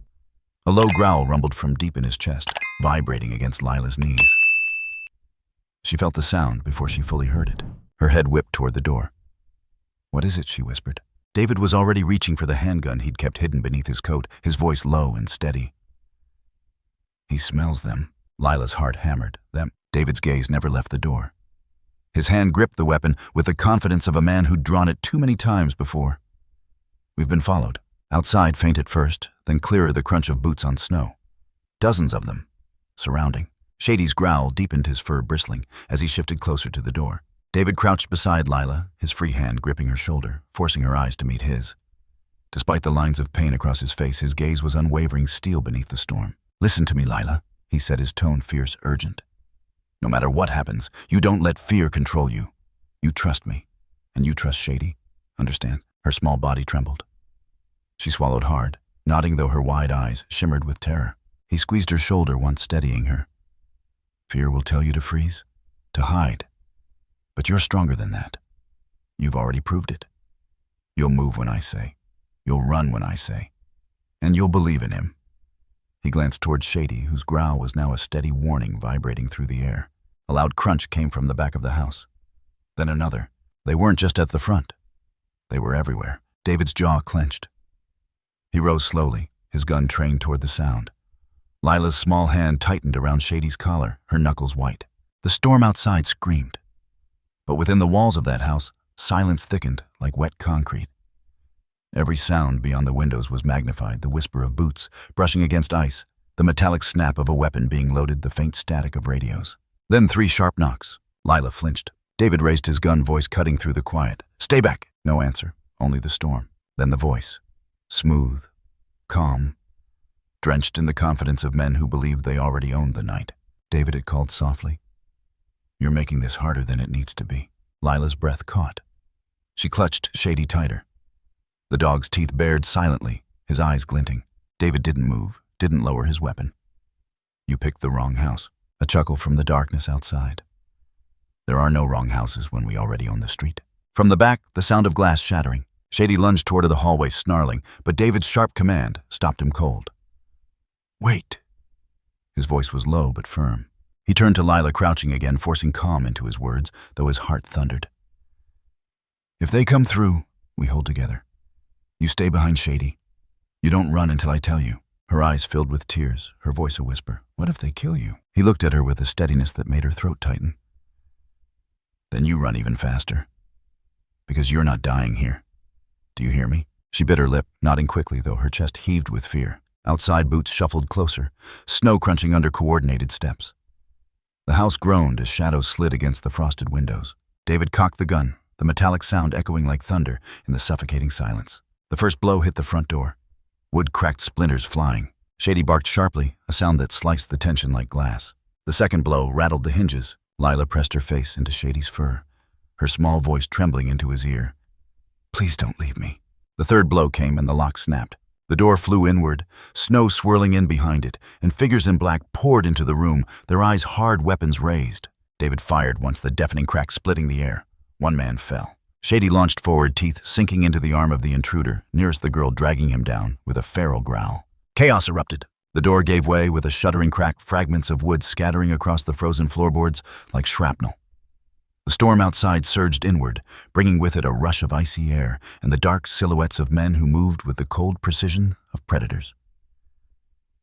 A low growl rumbled from deep in his chest, vibrating against Lila's knees. She felt the sound before she fully heard it. Her head whipped toward the door. "What is it?" she whispered. David was already reaching for the handgun he'd kept hidden beneath his coat, his voice low and steady. "He smells them." Lila's heart hammered. Them. David's gaze never left the door. His hand gripped the weapon with the confidence of a man who'd drawn it too many times before. "We've been followed." Outside, faint at first, then clearer the crunch of boots on snow. Dozens of them, surrounding. Shady's growl deepened, his fur bristling, as he shifted closer to the door. David crouched beside Lila, his free hand gripping her shoulder, forcing her eyes to meet his. Despite the lines of pain across his face, his gaze was unwavering steel beneath the storm. "Listen to me, Lila," he said, his tone fierce, urgent. "No matter what happens, you don't let fear control you. You trust me, and you trust Shady. Understand?" Her small body trembled. She swallowed hard, nodding though her wide eyes shimmered with terror. He squeezed her shoulder once, steadying her. "Fear will tell you to freeze, to hide. But you're stronger than that. You've already proved it. You'll move when I say. You'll run when I say. And you'll believe in him." He glanced towards Shady, whose growl was now a steady warning vibrating through the air. A loud crunch came from the back of the house. Then another. They weren't just at the front. They were everywhere. David's jaw clenched. He rose slowly, his gun trained toward the sound. Lila's small hand tightened around Shady's collar, her knuckles white. The storm outside screamed. But within the walls of that house, silence thickened like wet concrete. Every sound beyond the windows was magnified, the whisper of boots brushing against ice, the metallic snap of a weapon being loaded, the faint static of radios. Then 3 sharp knocks. Lila flinched. David raised his gun, voice cutting through the quiet. "Stay back!" No answer, only the storm. Then the voice. Smooth, calm, drenched in the confidence of men who believed they already owned the night. "David," it called softly. "You're making this harder than it needs to be." Lila's breath caught. She clutched Shady tighter. The dog's teeth bared silently, his eyes glinting. David didn't move, didn't lower his weapon. "You picked the wrong house." A chuckle from the darkness outside. "There are no wrong houses when we already own the street." From the back, the sound of glass shattering. Shady lunged toward the hallway, snarling, but David's sharp command stopped him cold. "Wait." His voice was low but firm. He turned to Lila, crouching again, forcing calm into his words, though his heart thundered. "If they come through, we hold together. You stay behind Shady. You don't run until I tell you." Her eyes filled with tears, her voice a whisper. "What if they kill you?" He looked at her with a steadiness that made her throat tighten. "Then you run even faster. Because you're not dying here. Do you hear me?" She bit her lip, nodding quickly, though her chest heaved with fear. Outside, boots shuffled closer, snow crunching under coordinated steps. The house groaned as shadows slid against the frosted windows. David cocked the gun, the metallic sound echoing like thunder in the suffocating silence. The first blow hit the front door. Wood cracked, splinters flying. Shady barked sharply, a sound that sliced the tension like glass. The second blow rattled the hinges. Lila pressed her face into Shady's fur, her small voice trembling into his ear. "Please don't leave me." The third blow came and the lock snapped. The door flew inward, snow swirling in behind it, and figures in black poured into the room, their eyes hard, weapons raised. David fired once, the deafening crack splitting the air. One man fell. Shady launched forward, teeth sinking into the arm of the intruder, nearest the girl, dragging him down with a feral growl. Chaos erupted. The door gave way with a shuddering crack, fragments of wood scattering across the frozen floorboards like shrapnel. The storm outside surged inward, bringing with it a rush of icy air and the dark silhouettes of men who moved with the cold precision of predators.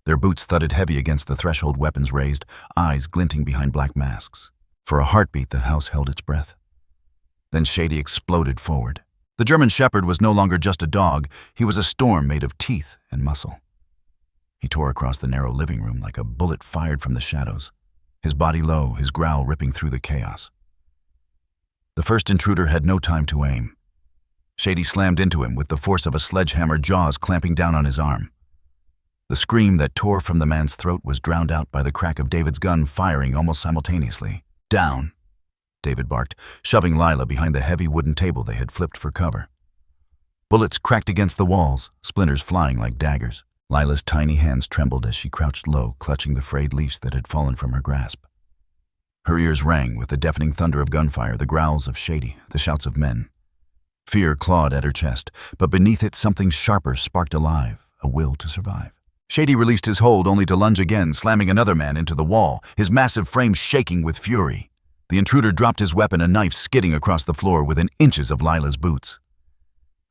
Their boots thudded heavy against the threshold, weapons raised, eyes glinting behind black masks. For a heartbeat, the house held its breath. Then Shady exploded forward. The German Shepherd was no longer just a dog, he was a storm made of teeth and muscle. He tore across the narrow living room like a bullet fired from the shadows, his body low, his growl ripping through the chaos. The first intruder had no time to aim. Shady slammed into him with the force of a sledgehammer, jaws clamping down on his arm. The scream that tore from the man's throat was drowned out by the crack of David's gun firing almost simultaneously. "Down," David barked, shoving Lila behind the heavy wooden table they had flipped for cover. Bullets cracked against the walls, splinters flying like daggers. Lila's tiny hands trembled as she crouched low, clutching the frayed leash that had fallen from her grasp. Her ears rang with the deafening thunder of gunfire, the growls of Shady, the shouts of men. Fear clawed at her chest, but beneath it something sharper sparked alive, a will to survive. Shady released his hold only to lunge again, slamming another man into the wall, his massive frame shaking with fury. The intruder dropped his weapon, a knife skidding across the floor within inches of Lila's boots.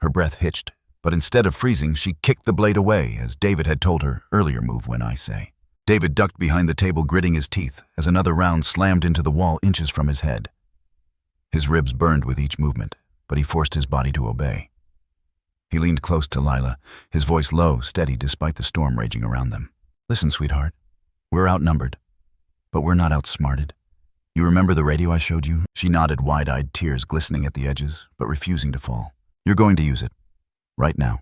Her breath hitched, but instead of freezing, she kicked the blade away, as David had told her, earlier move when I say. David ducked behind the table, gritting his teeth, as another round slammed into the wall inches from his head. His ribs burned with each movement, but he forced his body to obey. He leaned close to Lila, his voice low, steady despite the storm raging around them. Listen, sweetheart, we're outnumbered, but we're not outsmarted. You remember the radio I showed you? She nodded, wide-eyed, tears glistening at the edges, but refusing to fall. You're going to use it. Right now.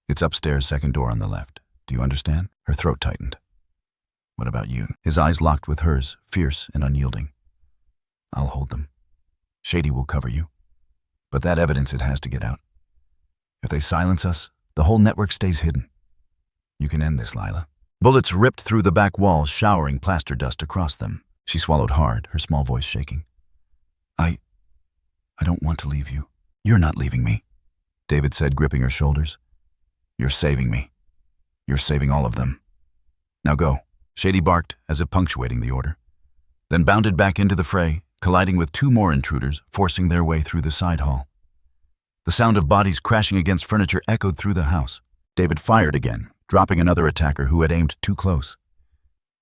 It's upstairs, second door on the left. Do you understand? Her throat tightened. What about you? His eyes locked with hers, fierce and unyielding. I'll hold them. Shady will cover you. But that evidence, it has to get out. If they silence us, the whole network stays hidden. You can end this, Lila. Bullets ripped through the back walls, showering plaster dust across them. She swallowed hard, her small voice shaking. I don't want to leave you. You're not leaving me, David said, gripping her shoulders. You're saving me. You're saving all of them. Now go, Shady barked, as if punctuating the order. Then bounded back into the fray, colliding with two more intruders, forcing their way through the side hall. The sound of bodies crashing against furniture echoed through the house. David fired again, dropping another attacker who had aimed too close.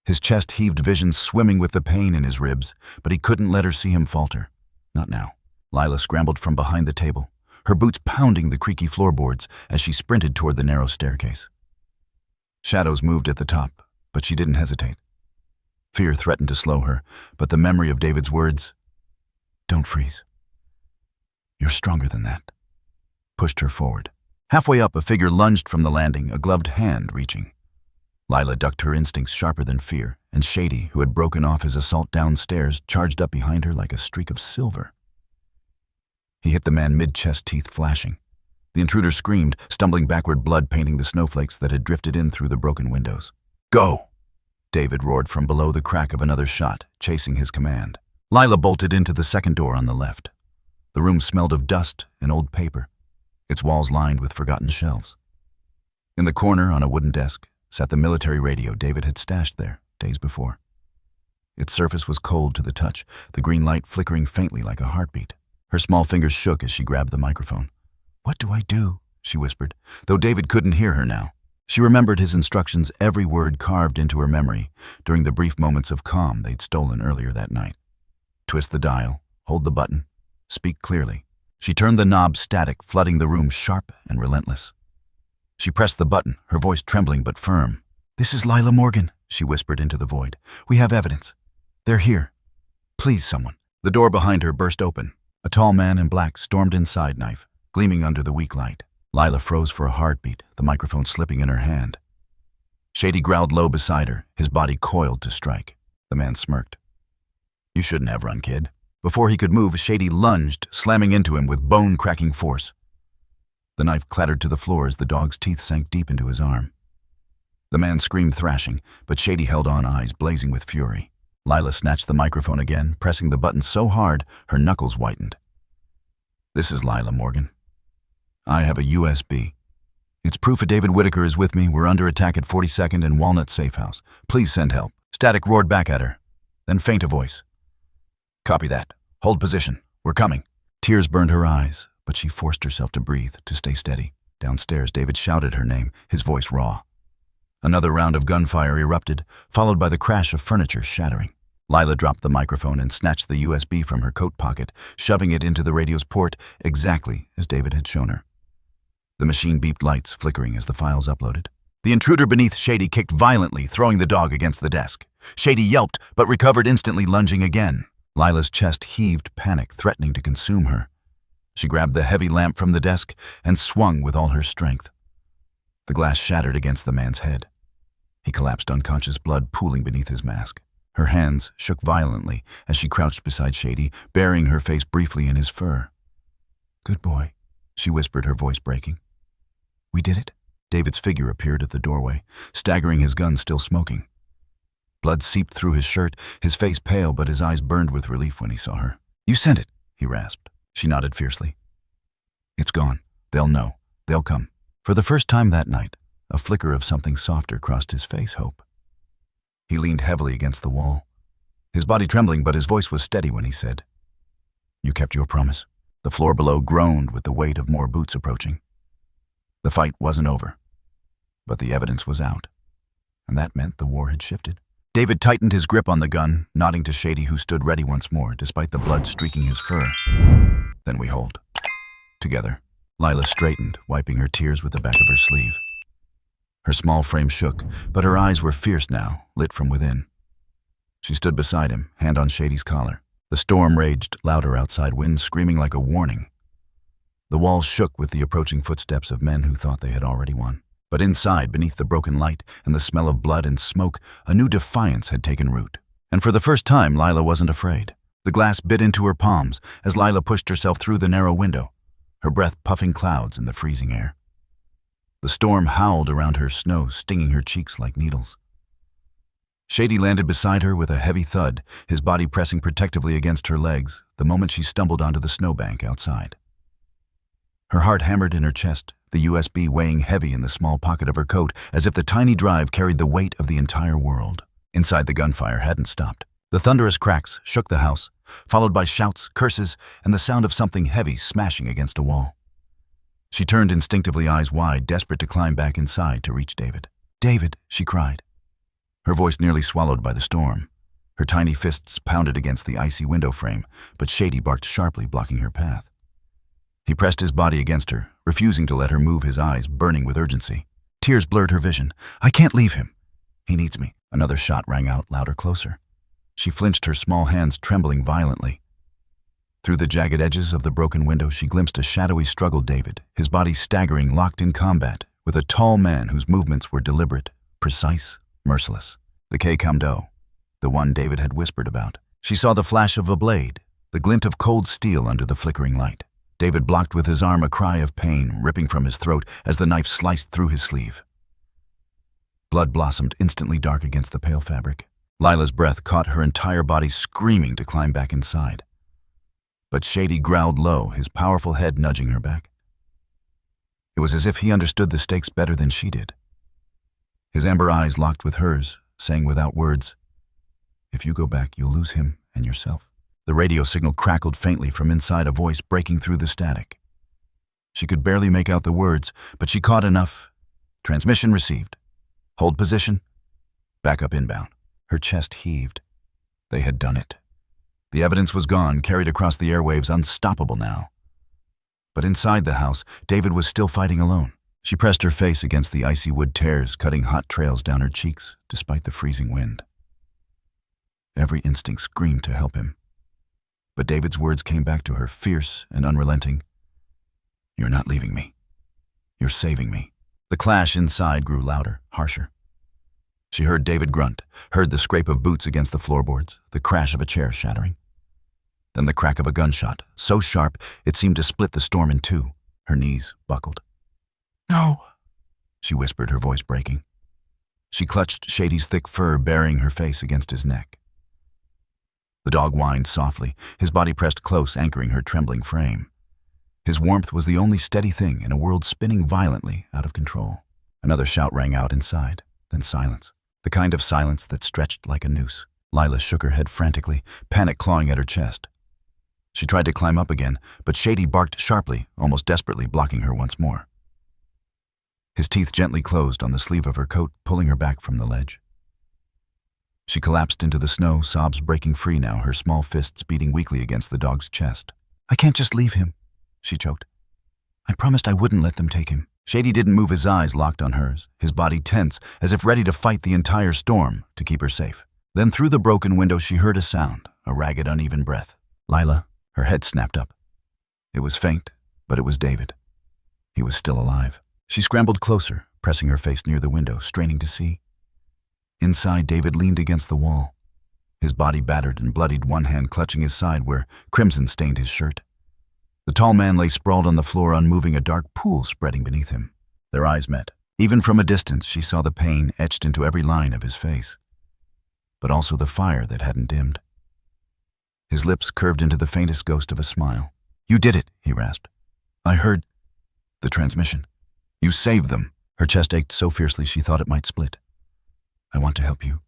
His chest heaved, vision swimming with the pain in his ribs, but he couldn't let her see him falter. Not now. Lila scrambled from behind the table, her boots pounding the creaky floorboards as she sprinted toward the narrow staircase. Shadows moved at the top, but she didn't hesitate. Fear threatened to slow her, but the memory of David's words, "Don't freeze. You're stronger than that," pushed her forward. Halfway up, a figure lunged from the landing, a gloved hand reaching. Lila ducked, her instincts sharper than fear, and Shady, who had broken off his assault downstairs, charged up behind her like a streak of silver. He hit the man mid-chest, teeth flashing. The intruder screamed, stumbling backward, blood painting the snowflakes that had drifted in through the broken windows. "Go!" David roared from below the crack of another shot, chasing his command. Lila bolted into the second door on the left. The room smelled of dust and old paper, its walls lined with forgotten shelves. In the corner, on a wooden desk, sat the military radio David had stashed there days before. Its surface was cold to the touch, the green light flickering faintly like a heartbeat. Her small fingers shook as she grabbed the microphone. "What do I do?" she whispered, though David couldn't hear her now. She remembered his instructions, every word carved into her memory during the brief moments of calm they'd stolen earlier that night. Twist the dial, hold the button, speak clearly. She turned the knob static, flooding the room sharp and relentless. She pressed the button, her voice trembling but firm. "This is Lila Morgan," she whispered into the void. "We have evidence. They're here. Please, someone." The door behind her burst open. A tall man in black stormed inside, knife gleaming under the weak light. Lila froze for a heartbeat, the microphone slipping in her hand. Shady growled low beside her, his body coiled to strike. The man smirked. "You shouldn't have run, kid." Before he could move, Shady lunged, slamming into him with bone-cracking force. The knife clattered to the floor as the dog's teeth sank deep into his arm. The man screamed, thrashing, but Shady held on, eyes blazing with fury. Lila snatched the microphone again, pressing the button so hard her knuckles whitened. "This is Lila Morgan. I have a USB. It's proof David Whitaker is with me. We're under attack at 42nd and Walnut Safehouse. Please send help." Static roared back at her, then faint a voice. "Copy that. Hold position. We're coming." Tears burned her eyes, but she forced herself to breathe, to stay steady. Downstairs, David shouted her name, his voice raw. Another round of gunfire erupted, followed by the crash of furniture shattering. Lila dropped the microphone and snatched the USB from her coat pocket, shoving it into the radio's port exactly as David had shown her. The machine beeped, lights flickering as the files uploaded. The intruder beneath Shady kicked violently, throwing the dog against the desk. Shady yelped, but recovered instantly, lunging again. Lila's chest heaved, panic threatening to consume her. She grabbed the heavy lamp from the desk and swung with all her strength. The glass shattered against the man's head. He collapsed unconscious, blood pooling beneath his mask. Her hands shook violently as she crouched beside Shady, burying her face briefly in his fur. "Good boy," she whispered, her voice breaking. "We did it." David's figure appeared at the doorway, staggering, his gun still smoking. Blood seeped through his shirt, his face pale, but his eyes burned with relief when he saw her. "You sent it," he rasped. She nodded fiercely. gone. They'll know. They'll come. For the first time that night, a flicker of something softer crossed his face, Hope. He leaned heavily against the wall, his body trembling, but his voice was steady when he said, "You kept your promise." The floor below groaned with the weight of more boots approaching. The fight wasn't over, but the evidence was out, and that meant the war had shifted. David tightened his grip on the gun, nodding to Shady, who stood ready once more, despite the blood streaking his fur. Then we hold. Together. Lila straightened, wiping her tears with the back of her sleeve. Her small frame shook, but her eyes were fierce now, lit from within. She stood beside him, hand on Shady's collar. The storm raged louder outside, wind screaming like a warning. The walls shook with the approaching footsteps of men who thought they had already won. But inside, beneath the broken light and the smell of blood and smoke, a new defiance had taken root. And for the first time, Lila wasn't afraid. The glass bit into her palms as Lila pushed herself through the narrow window, her breath puffing clouds in the freezing air. The storm howled around her, snow stinging her cheeks like needles. Shady landed beside her with a heavy thud, his body pressing protectively against her legs the moment she stumbled onto the snowbank outside. Her heart hammered in her chest, the USB weighing heavy in the small pocket of her coat, as if the tiny drive carried the weight of the entire world. Inside, the gunfire hadn't stopped. The thunderous cracks shook the house, followed by shouts, curses, and the sound of something heavy smashing against a wall. She turned instinctively, eyes wide, desperate to climb back inside to reach David. "David," she cried, her voice nearly swallowed by the storm. Her tiny fists pounded against the icy window frame, but Shady barked sharply, blocking her path. He pressed his body against her, refusing to let her move, his eyes burning with urgency. Tears blurred her vision. "I can't leave him. He needs me." Another shot rang out, louder, closer. She flinched, her small hands trembling violently. Through the jagged edges of the broken window, she glimpsed a shadowy struggled David, his body staggering, locked in combat, with a tall man whose movements were deliberate, precise, merciless. The K-Kamdo, the one David had whispered about. She saw the flash of a blade, the glint of cold steel under the flickering light. David blocked with his arm, a cry of pain ripping from his throat as the knife sliced through his sleeve. Blood blossomed instantly dark against the pale fabric. Lila's breath caught her entire body, screaming to climb back inside. But Shady growled low, his powerful head nudging her back. It was as if he understood the stakes better than she did. His amber eyes locked with hers, saying without words, "If you go back, you'll lose him and yourself." The radio signal crackled faintly from inside, a voice breaking through the static. She could barely make out the words, but she caught enough. "Transmission received. Hold position. Backup inbound." Her chest heaved. They had done it. The evidence was gone, carried across the airwaves, unstoppable now. But inside the house, David was still fighting alone. She pressed her face against the icy wood tears, cutting hot trails down her cheeks, despite the freezing wind. Every instinct screamed to help him. But David's words came back to her, fierce and unrelenting. "You're not leaving me. You're saving me." The clash inside grew louder, harsher. She heard David grunt, heard the scrape of boots against the floorboards, the crash of a chair shattering. Then the crack of a gunshot, so sharp it seemed to split the storm in two. Her knees buckled. "No," she whispered, her voice breaking. She clutched Shady's thick fur, burying her face against his neck. The dog whined softly, his body pressed close, anchoring her trembling frame. His warmth was the only steady thing in a world spinning violently out of control. Another shout rang out inside, then silence. The kind of silence that stretched like a noose. Lila shook her head frantically, panic clawing at her chest. She tried to climb up again, but Shady barked sharply, almost desperately, blocking her once more. His teeth gently closed on the sleeve of her coat, pulling her back from the ledge. She collapsed into the snow, sobs breaking free now, her small fists beating weakly against the dog's chest. "I can't just leave him," she choked. "I promised I wouldn't let them take him." Shady didn't move, his eyes locked on hers, his body tense, as if ready to fight the entire storm to keep her safe. Then through the broken window she heard a sound, a ragged, uneven breath. Lila, her head snapped up. It was faint, but it was David. He was still alive. She scrambled closer, pressing her face near the window, straining to see. Inside, David leaned against the wall, his body battered and bloodied, one hand clutching his side where crimson stained his shirt. The tall man lay sprawled on the floor, unmoving, a dark pool spreading beneath him. Their eyes met. Even from a distance, she saw the pain etched into every line of his face, but also the fire that hadn't dimmed. His lips curved into the faintest ghost of a smile. "You did it," he rasped. "I heard." The transmission. You saved them. Her chest ached so fiercely she thought it might split. I want to help you.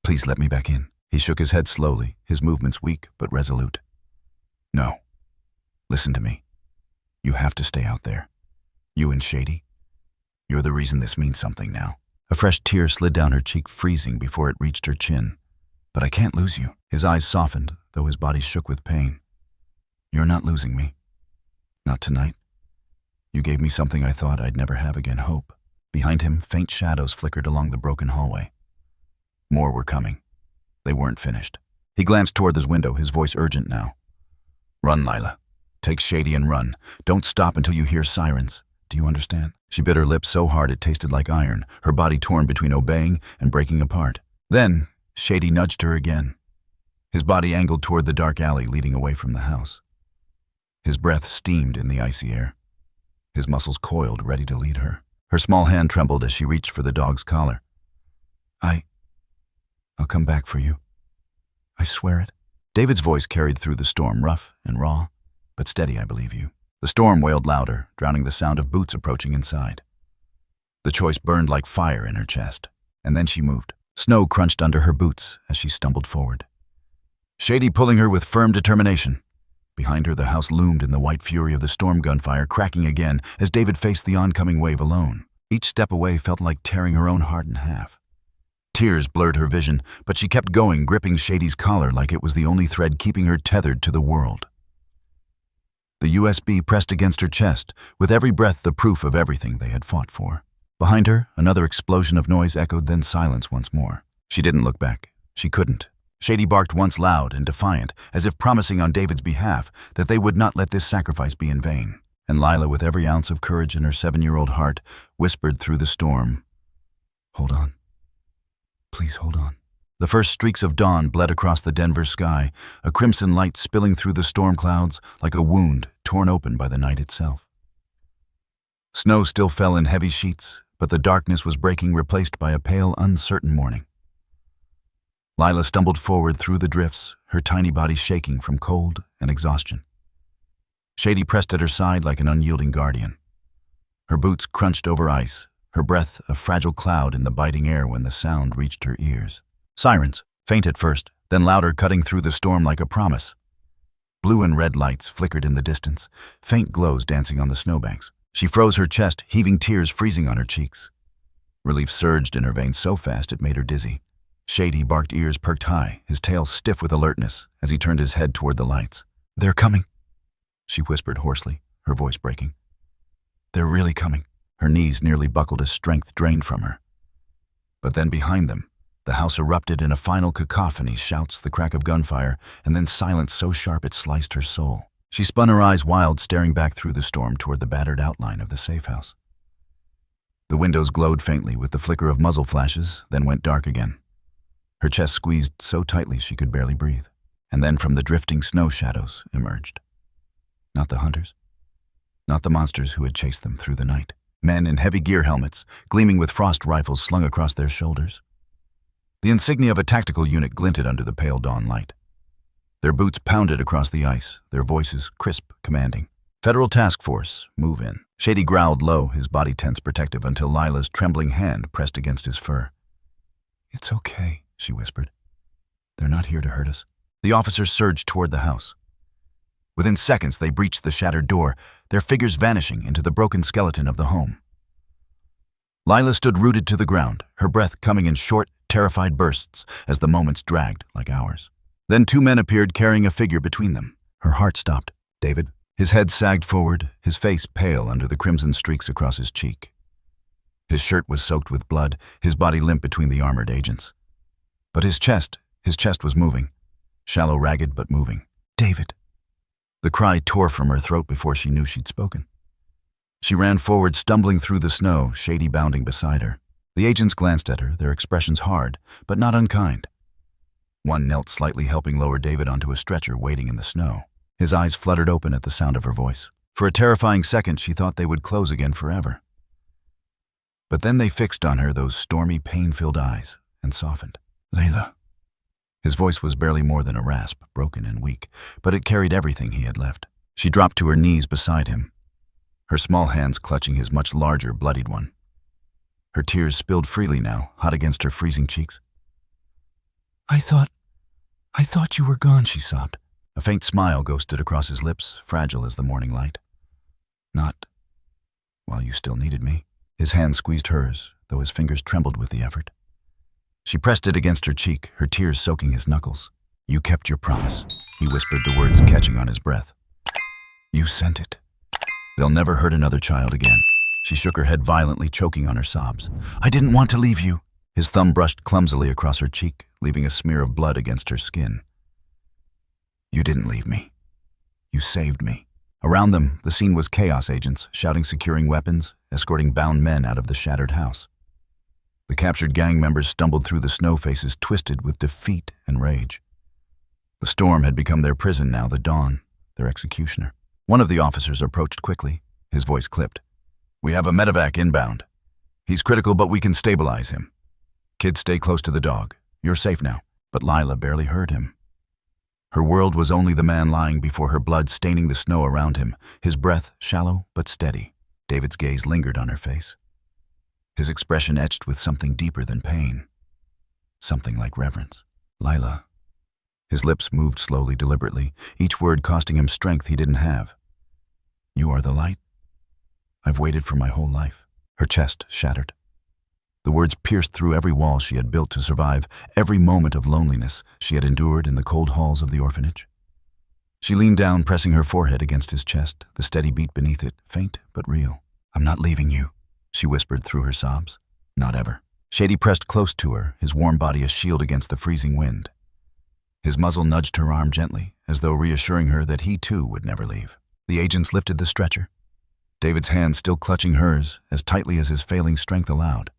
Please let me back in. He shook his head slowly, his movements weak but resolute. No. Listen to me. You have to stay out there. You and Shady. You're the reason this means something now. A fresh tear slid down her cheek, freezing before it reached her chin. But I can't lose you. His eyes softened, though his body shook with pain. You're not losing me. Not tonight. You gave me something I thought I'd never have again, hope. Behind him, faint shadows flickered along the broken hallway. More were coming. They weren't finished. He glanced toward his window, his voice urgent now. Run, Lila. Take Shady and run. Don't stop until you hear sirens. Do you understand? She bit her lip so hard it tasted like iron, her body torn between obeying and breaking apart. Then, Shady nudged her again. His body angled toward the dark alley leading away from the house. His breath steamed in the icy air. His muscles coiled, ready to lead her. Her small hand trembled as she reached for the dog's collar. I'll come back for you. I swear it. David's voice carried through the storm, rough and raw, but steady, I believe you. The storm wailed louder, drowning the sound of boots approaching inside. The choice burned like fire in her chest, and then she moved. Snow crunched under her boots as she stumbled forward. Shady pulling her with firm determination. Behind her, the house loomed in the white fury of the storm gunfire, cracking again as David faced the oncoming wave alone. Each step away felt like tearing her own heart in half. Tears blurred her vision, but she kept going, gripping Shady's collar like it was the only thread keeping her tethered to the world. The USB pressed against her chest, with every breath the proof of everything they had fought for. Behind her, another explosion of noise echoed, then silence once more. She didn't look back. She couldn't. Shady barked once loud and defiant, as if promising on David's behalf that they would not let this sacrifice be in vain. And Lila, with every ounce of courage in her 7-year-old heart, whispered through the storm, "Hold on. Please hold on." The first streaks of dawn bled across the Denver sky, a crimson light spilling through the storm clouds like a wound torn open by the night itself. Snow still fell in heavy sheets, but the darkness was breaking, replaced by a pale, uncertain morning. Lila stumbled forward through the drifts, her tiny body shaking from cold and exhaustion. Shady pressed at her side like an unyielding guardian. Her boots crunched over ice, her breath a fragile cloud in the biting air when the sound reached her ears. Sirens, faint at first, then louder, cutting through the storm like a promise. Blue and red lights flickered in the distance, faint glows dancing on the snowbanks. She froze her chest, heaving tears freezing on her cheeks. Relief surged in her veins so fast it made her dizzy. Shady barked, ears perked high, his tail stiff with alertness as he turned his head toward the lights. "They're coming," she whispered hoarsely, her voice breaking. "They're really coming." Her knees nearly buckled as strength drained from her. But then behind them, the house erupted in a final cacophony, shouts, the crack of gunfire, and then silence so sharp it sliced her soul. She spun her eyes wild, staring back through the storm toward the battered outline of the safe house. The windows glowed faintly with the flicker of muzzle flashes, then went dark again. Her chest squeezed so tightly she could barely breathe. And then from the drifting snow shadows emerged. Not the hunters. Not the monsters who had chased them through the night. Men in heavy gear helmets, gleaming with frost rifles slung across their shoulders. The insignia of a tactical unit glinted under the pale dawn light. Their boots pounded across the ice, their voices crisp, commanding. "Federal Task Force, move in." Shady growled low, his body tense, protective, until Lila's trembling hand pressed against his fur. "It's okay," she whispered. "They're not here to hurt us." The officers surged toward the house. Within seconds, they breached the shattered door, their figures vanishing into the broken skeleton of the home. Lila stood rooted to the ground, her breath coming in short, terrified bursts as the moments dragged like hours. Then 2 men appeared, carrying a figure between them. Her heart stopped. David. His head sagged forward, his face pale under the crimson streaks across his cheek. His shirt was soaked with blood, his body limp between the armored agents. But his chest was moving. Shallow, ragged, but moving. "David." The cry tore from her throat before she knew she'd spoken. She ran forward, stumbling through the snow, Shady bounding beside her. The agents glanced at her, their expressions hard, but not unkind. One knelt slightly, helping lower David onto a stretcher waiting in the snow. His eyes fluttered open at the sound of her voice. For a terrifying second, she thought they would close again forever. But then they fixed on her those stormy, pain-filled eyes, and softened. "Lila." His voice was barely more than a rasp, broken and weak, but it carried everything he had left. She dropped to her knees beside him. her small hands clutching his much larger, bloodied one. Her tears spilled freely now, hot against her freezing cheeks. I thought you were gone," she sobbed. A faint smile ghosted across his lips, fragile as the morning light. Not while you still needed me. His hand squeezed hers, though his fingers trembled with the effort. She pressed it against her cheek, her tears soaking his knuckles. You kept your promise, he whispered, the words catching on his breath. You sent it. They'll never hurt another child again. She shook her head violently, choking on her sobs. I didn't want to leave you. His thumb brushed clumsily across her cheek, leaving a smear of blood against her skin. You didn't leave me. You saved me. Around them, the scene was chaos agents, shouting, securing weapons, escorting bound men out of the shattered house. The captured gang members stumbled through the snow, faces twisted with defeat and rage. The storm had become their prison now, the dawn, their executioner. One of the officers approached quickly, his voice clipped. We have a medevac inbound. He's critical, but we can stabilize him. Kids, stay close to the dog. You're safe now. But Lila barely heard him. Her world was only the man lying before her, blood staining the snow around him, his breath shallow but steady. David's gaze lingered on her face, his expression etched with something deeper than pain, something like reverence. Lila. His lips moved slowly, deliberately, each word costing him strength he didn't have. You are the light I've waited for my whole life. Her chest shattered. The words pierced through every wall she had built to survive, every moment of loneliness she had endured in the cold halls of the orphanage. She leaned down, pressing her forehead against his chest, the steady beat beneath it, faint but real. I'm not leaving you, she whispered through her sobs. Not ever. Shady pressed close to her, his warm body a shield against the freezing wind. His muzzle nudged her arm gently, as though reassuring her that he too would never leave. The agents lifted the stretcher, David's hand still clutching hers as tightly as his failing strength allowed.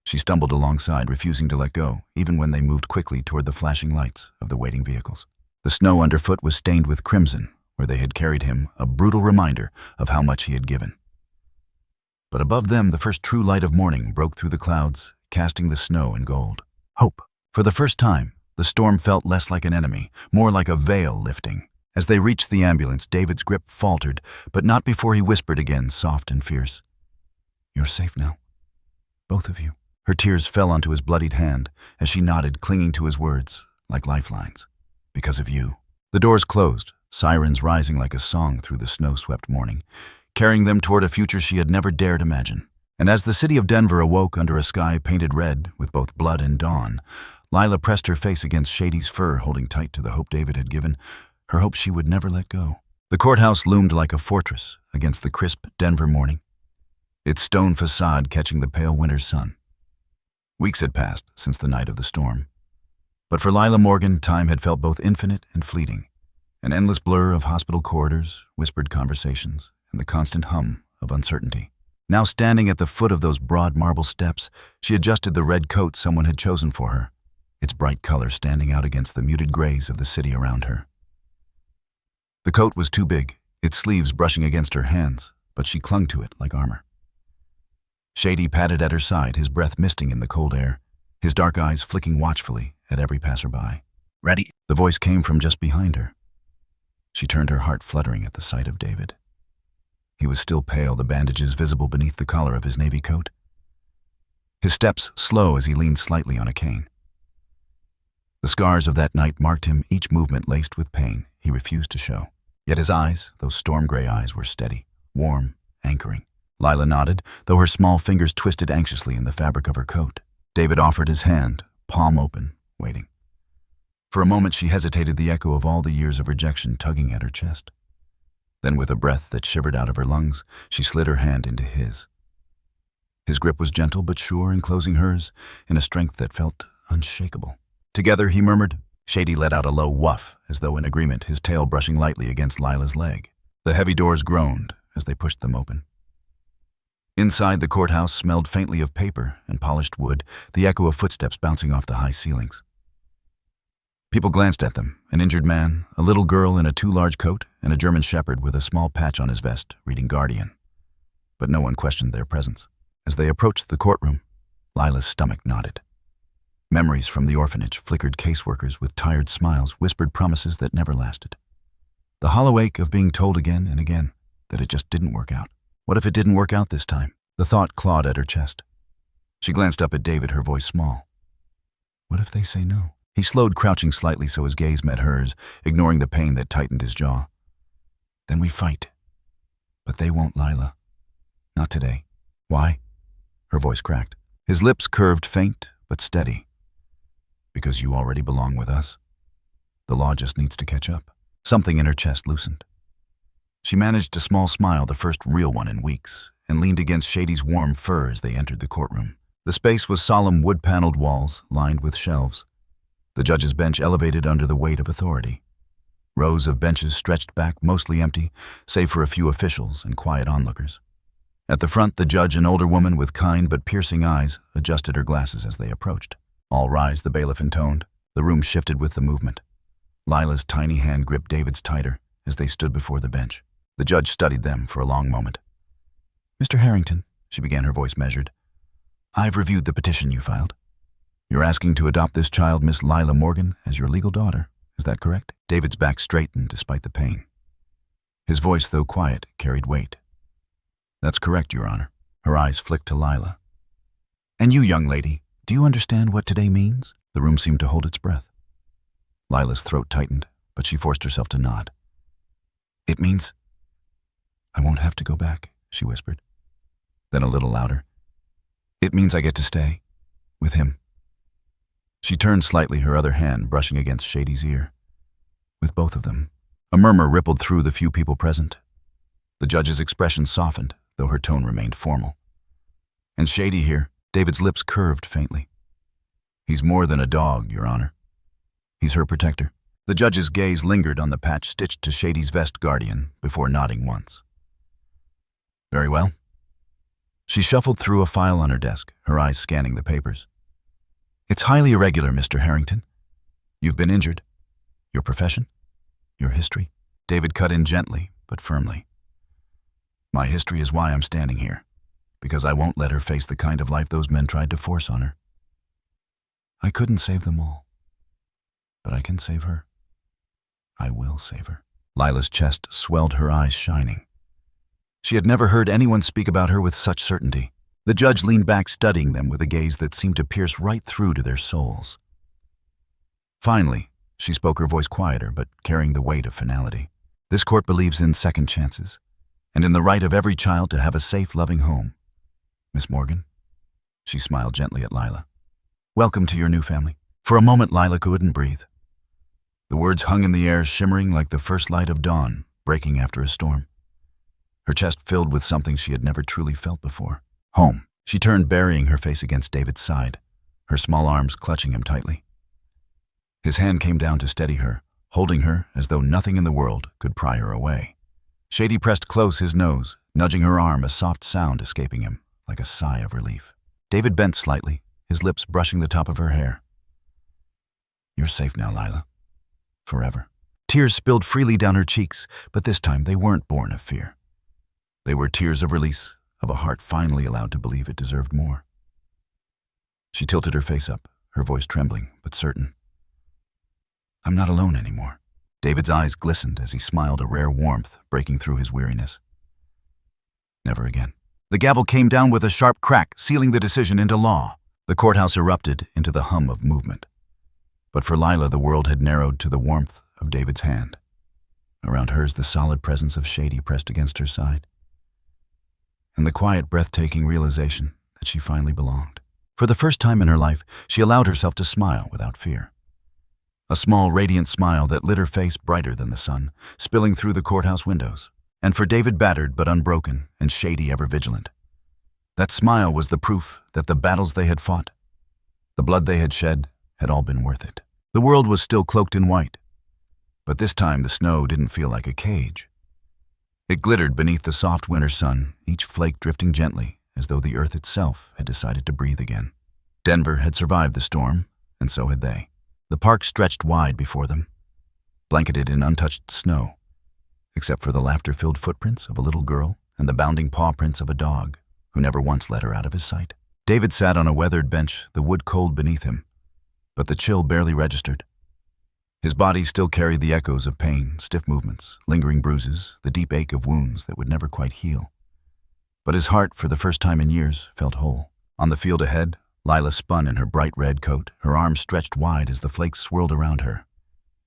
She stumbled alongside, refusing to let go, even when they moved quickly toward the flashing lights of the waiting vehicles. The snow underfoot was stained with crimson, where they had carried him, a brutal reminder of how much he had given. But above them, the first true light of morning broke through the clouds, casting the snow in gold. Hope. For the first time, the storm felt less like an enemy, more like a veil lifting. As they reached the ambulance, David's grip faltered, but not before he whispered again, soft and fierce. You're safe now. Both of you. Her tears fell onto his bloodied hand as she nodded, clinging to his words like lifelines. Because of you. The doors closed, sirens rising like a song through the snow-swept morning, carrying them toward a future she had never dared imagine. And as the city of Denver awoke under a sky painted red with both blood and dawn, Lila pressed her face against Shady's fur, holding tight to the hope David had given, her hope she would never let go. The courthouse loomed like a fortress against the crisp Denver morning, its stone facade catching the pale winter's sun. Weeks had passed since the night of the storm. But for Lila Morgan, time had felt both infinite and fleeting, an endless blur of hospital corridors, whispered conversations, and the constant hum of uncertainty. Now standing at the foot of those broad marble steps, she adjusted the red coat someone had chosen for her, its bright color standing out against the muted grays of the city around her. The coat was too big, its sleeves brushing against her hands, but she clung to it like armor. Shady padded at her side, his breath misting in the cold air, his dark eyes flicking watchfully at every passerby. Ready? The voice came from just behind her. She turned, her heart fluttering at the sight of David. He was still pale, the bandages visible beneath the collar of his navy coat. His steps slow as he leaned slightly on a cane. The scars of that night marked him, each movement laced with pain he refused to show. Yet his eyes, those storm-gray eyes, were steady, warm, anchoring. Lila nodded, though her small fingers twisted anxiously in the fabric of her coat. David offered his hand, palm open, waiting. For a moment she hesitated, the echo of all the years of rejection tugging at her chest. Then, with a breath that shivered out of her lungs, she slid her hand into his. His grip was gentle but sure, enclosing hers in a strength that felt unshakable. Together, he murmured. Shady let out a low woof, as though in agreement, his tail brushing lightly against Lila's leg. The heavy doors groaned as they pushed them open. Inside, the courthouse smelled faintly of paper and polished wood, the echo of footsteps bouncing off the high ceilings. People glanced at them, an injured man, a little girl in a too large coat, and a German shepherd with a small patch on his vest, reading Guardian. But no one questioned their presence. As they approached the courtroom, Lila's stomach knotted. Memories from the orphanage flickered, caseworkers with tired smiles whispered promises that never lasted. The hollow ache of being told again and again that it just didn't work out. What if it didn't work out this time? The thought clawed at her chest. She glanced up at David, her voice small. What if they say no? He slowed, crouching slightly so his gaze met hers, ignoring the pain that tightened his jaw. Then we fight. But they won't, Lila. Not today. Why? Her voice cracked. His lips curved, faint but steady. Because you already belong with us. The law just needs to catch up. Something in her chest loosened. She managed a small smile, the first real one in weeks, and leaned against Shady's warm fur as they entered the courtroom. The space was solemn wood-paneled walls lined with shelves. The judge's bench elevated under the weight of authority. Rows of benches stretched back, mostly empty, save for a few officials and quiet onlookers. At the front, the judge, an older woman with kind but piercing eyes, adjusted her glasses as they approached. All rise, the bailiff intoned. The room shifted with the movement. Lila's tiny hand gripped David's tighter as they stood before the bench. The judge studied them for a long moment. Mr. Harrington, she began, her voice measured, I've reviewed the petition you filed. You're asking to adopt this child, Miss Lila Morgan, as your legal daughter. Is that correct? David's back straightened despite the pain. His voice, though quiet, carried weight. That's correct, Your Honor. Her eyes flicked to Lila. And you, young lady, do you understand what today means? The room seemed to hold its breath. Lila's throat tightened, but she forced herself to nod. It means I won't have to go back, she whispered. Then a little louder. It means I get to stay with him. She turned slightly, her other hand brushing against Shady's ear. With both of them. A murmur rippled through the few people present. The judge's expression softened, though her tone remained formal. And Shady here, David's lips curved faintly. He's more than a dog, Your Honor. He's her protector. The judge's gaze lingered on the patch stitched to Shady's vest guardian before nodding once. Very well. She shuffled through a file on her desk, her eyes scanning the papers. It's highly irregular, Mr. Harrington. You've been injured. Your profession? Your history? David cut in gently, but firmly. My history is why I'm standing here, because I won't let her face the kind of life those men tried to force on her. I couldn't save them all, but I can save her. I will save her. Lila's chest swelled, her eyes shining. She had never heard anyone speak about her with such certainty. The judge leaned back, studying them with a gaze that seemed to pierce right through to their souls. Finally, she spoke, her voice quieter but carrying the weight of finality. This court believes in second chances, and in the right of every child to have a safe, loving home. Miss Morgan? She smiled gently at Lila. Welcome to your new family. For a moment, Lila couldn't breathe. The words hung in the air, shimmering like the first light of dawn, breaking after a storm. Her chest filled with something she had never truly felt before. Home. She turned, burying her face against David's side, her small arms clutching him tightly. His hand came down to steady her, holding her as though nothing in the world could pry her away. Shady pressed close, his nose, nudging her arm, a soft sound escaping him, like a sigh of relief. David bent slightly, his lips brushing the top of her hair. You're safe now, Lila. Forever. Tears spilled freely down her cheeks, but this time they weren't born of fear. They were tears of release, of a heart finally allowed to believe it deserved more. She tilted her face up, her voice trembling, but certain. I'm not alone anymore. David's eyes glistened as he smiled, a rare warmth breaking through his weariness. Never again. The gavel came down with a sharp crack, sealing the decision into law. The courthouse erupted into the hum of movement. But for Lila, the world had narrowed to the warmth of David's hand. Around hers, the solid presence of Shady pressed against her side. And the quiet, breathtaking realization that she finally belonged. For the first time in her life, she allowed herself to smile without fear. A small, radiant smile that lit her face brighter than the sun, spilling through the courthouse windows. And for David, battered but unbroken, and Shady ever vigilant. That smile was the proof that the battles they had fought, the blood they had shed, had all been worth it. The world was still cloaked in white, but this time the snow didn't feel like a cage. It glittered beneath the soft winter sun, each flake drifting gently, as though the earth itself had decided to breathe again. Denver had survived the storm, and so had they. The park stretched wide before them, blanketed in untouched snow, except for the laughter-filled footprints of a little girl and the bounding paw prints of a dog who never once let her out of his sight. David sat on a weathered bench, the wood cold beneath him, but the chill barely registered. His body still carried the echoes of pain, stiff movements, lingering bruises, the deep ache of wounds that would never quite heal. But his heart, for the first time in years, felt whole. On the field ahead, Lila spun in her bright red coat, her arms stretched wide as the flakes swirled around her.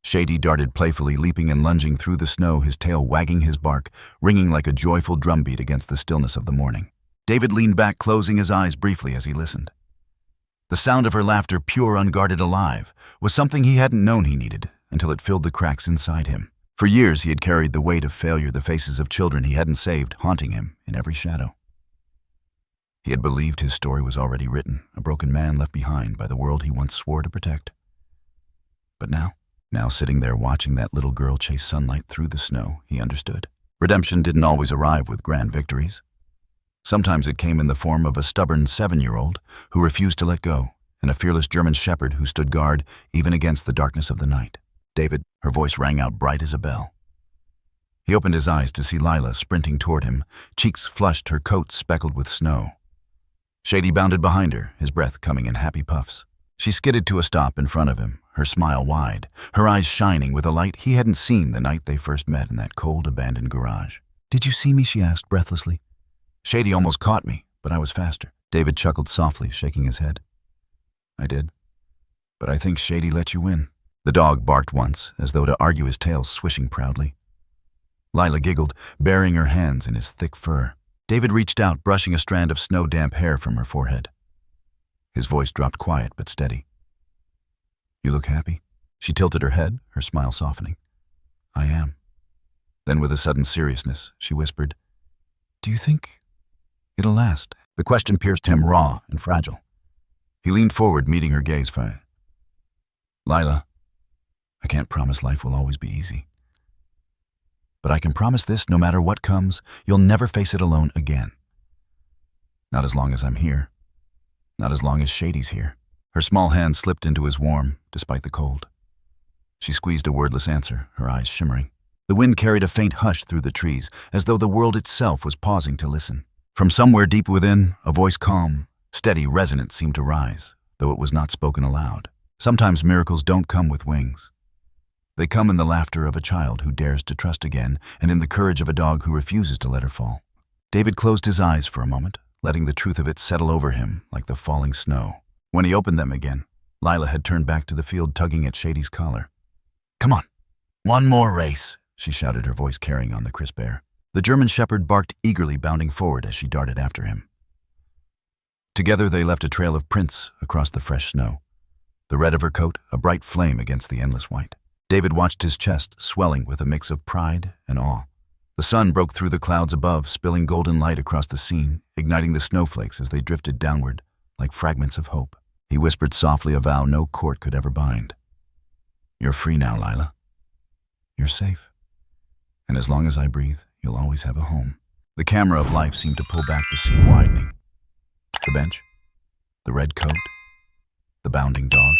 Shady darted playfully, leaping and lunging through the snow, his tail wagging his bark, ringing like a joyful drumbeat against the stillness of the morning. David leaned back, closing his eyes briefly as he listened. The sound of her laughter, pure, unguarded, alive, was something he hadn't known he needed until it filled the cracks inside him. For years he had carried the weight of failure, the faces of children he hadn't saved, haunting him in every shadow. He had believed his story was already written, a broken man left behind by the world he once swore to protect. But now sitting there watching that little girl chase sunlight through the snow, he understood. Redemption didn't always arrive with grand victories. Sometimes it came in the form of a stubborn 7-year-old who refused to let go, and a fearless German shepherd who stood guard even against the darkness of the night. David, her voice rang out bright as a bell. He opened his eyes to see Lila sprinting toward him, cheeks flushed, her coat speckled with snow. Shady bounded behind her, his breath coming in happy puffs. She skidded to a stop in front of him, her smile wide, her eyes shining with a light he hadn't seen the night they first met in that cold, abandoned garage. "Did you see me?" she asked breathlessly. "Shady almost caught me, but I was faster." David chuckled softly, shaking his head. "I did, but I think Shady let you win." The dog barked once, as though to argue, his tail swishing proudly. Lila giggled, burying her hands in his thick fur. David reached out, brushing a strand of snow-damp hair from her forehead. His voice dropped quiet but steady. "You look happy." She tilted her head, her smile softening. "I am." Then with a sudden seriousness, she whispered, "Do you think it'll last?" The question pierced him, raw and fragile. He leaned forward, meeting her gaze. "Lila, I can't promise life will always be easy. But I can promise this: no matter what comes, you'll never face it alone again. Not as long as I'm here. Not as long as Shady's here." Her small hand slipped into his warm, despite the cold. She squeezed a wordless answer, her eyes shimmering. The wind carried a faint hush through the trees, as though the world itself was pausing to listen. From somewhere deep within, a voice, calm, steady, resonant, seemed to rise, though it was not spoken aloud. Sometimes miracles don't come with wings. They come in the laughter of a child who dares to trust again, and in the courage of a dog who refuses to let her fall. David closed his eyes for a moment, letting the truth of it settle over him like the falling snow. When he opened them again, Lila had turned back to the field, tugging at Shady's collar. "Come on, one more race," she shouted, her voice carrying on the crisp air. The German shepherd barked eagerly, bounding forward as she darted after him. Together they left a trail of prints across the fresh snow. The red of her coat, a bright flame against the endless white. David watched his chest swelling with a mix of pride and awe. The sun broke through the clouds above, spilling golden light across the scene, igniting the snowflakes as they drifted downward like fragments of hope. He whispered softly a vow no court could ever bind. "You're free now, Lila. You're safe. And as long as I breathe, you'll always have a home." The camera of life seemed to pull back, the scene widening. The bench, the red coat, the bounding dog.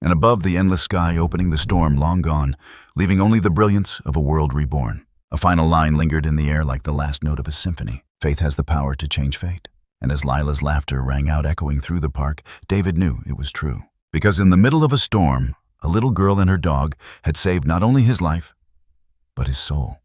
And above, the endless sky opening, the storm long gone, leaving only the brilliance of a world reborn. A final line lingered in the air like the last note of a symphony. Faith has the power to change fate. And as Lila's laughter rang out, echoing through the park, David knew it was true. Because in the middle of a storm, a little girl and her dog had saved not only his life, but his soul.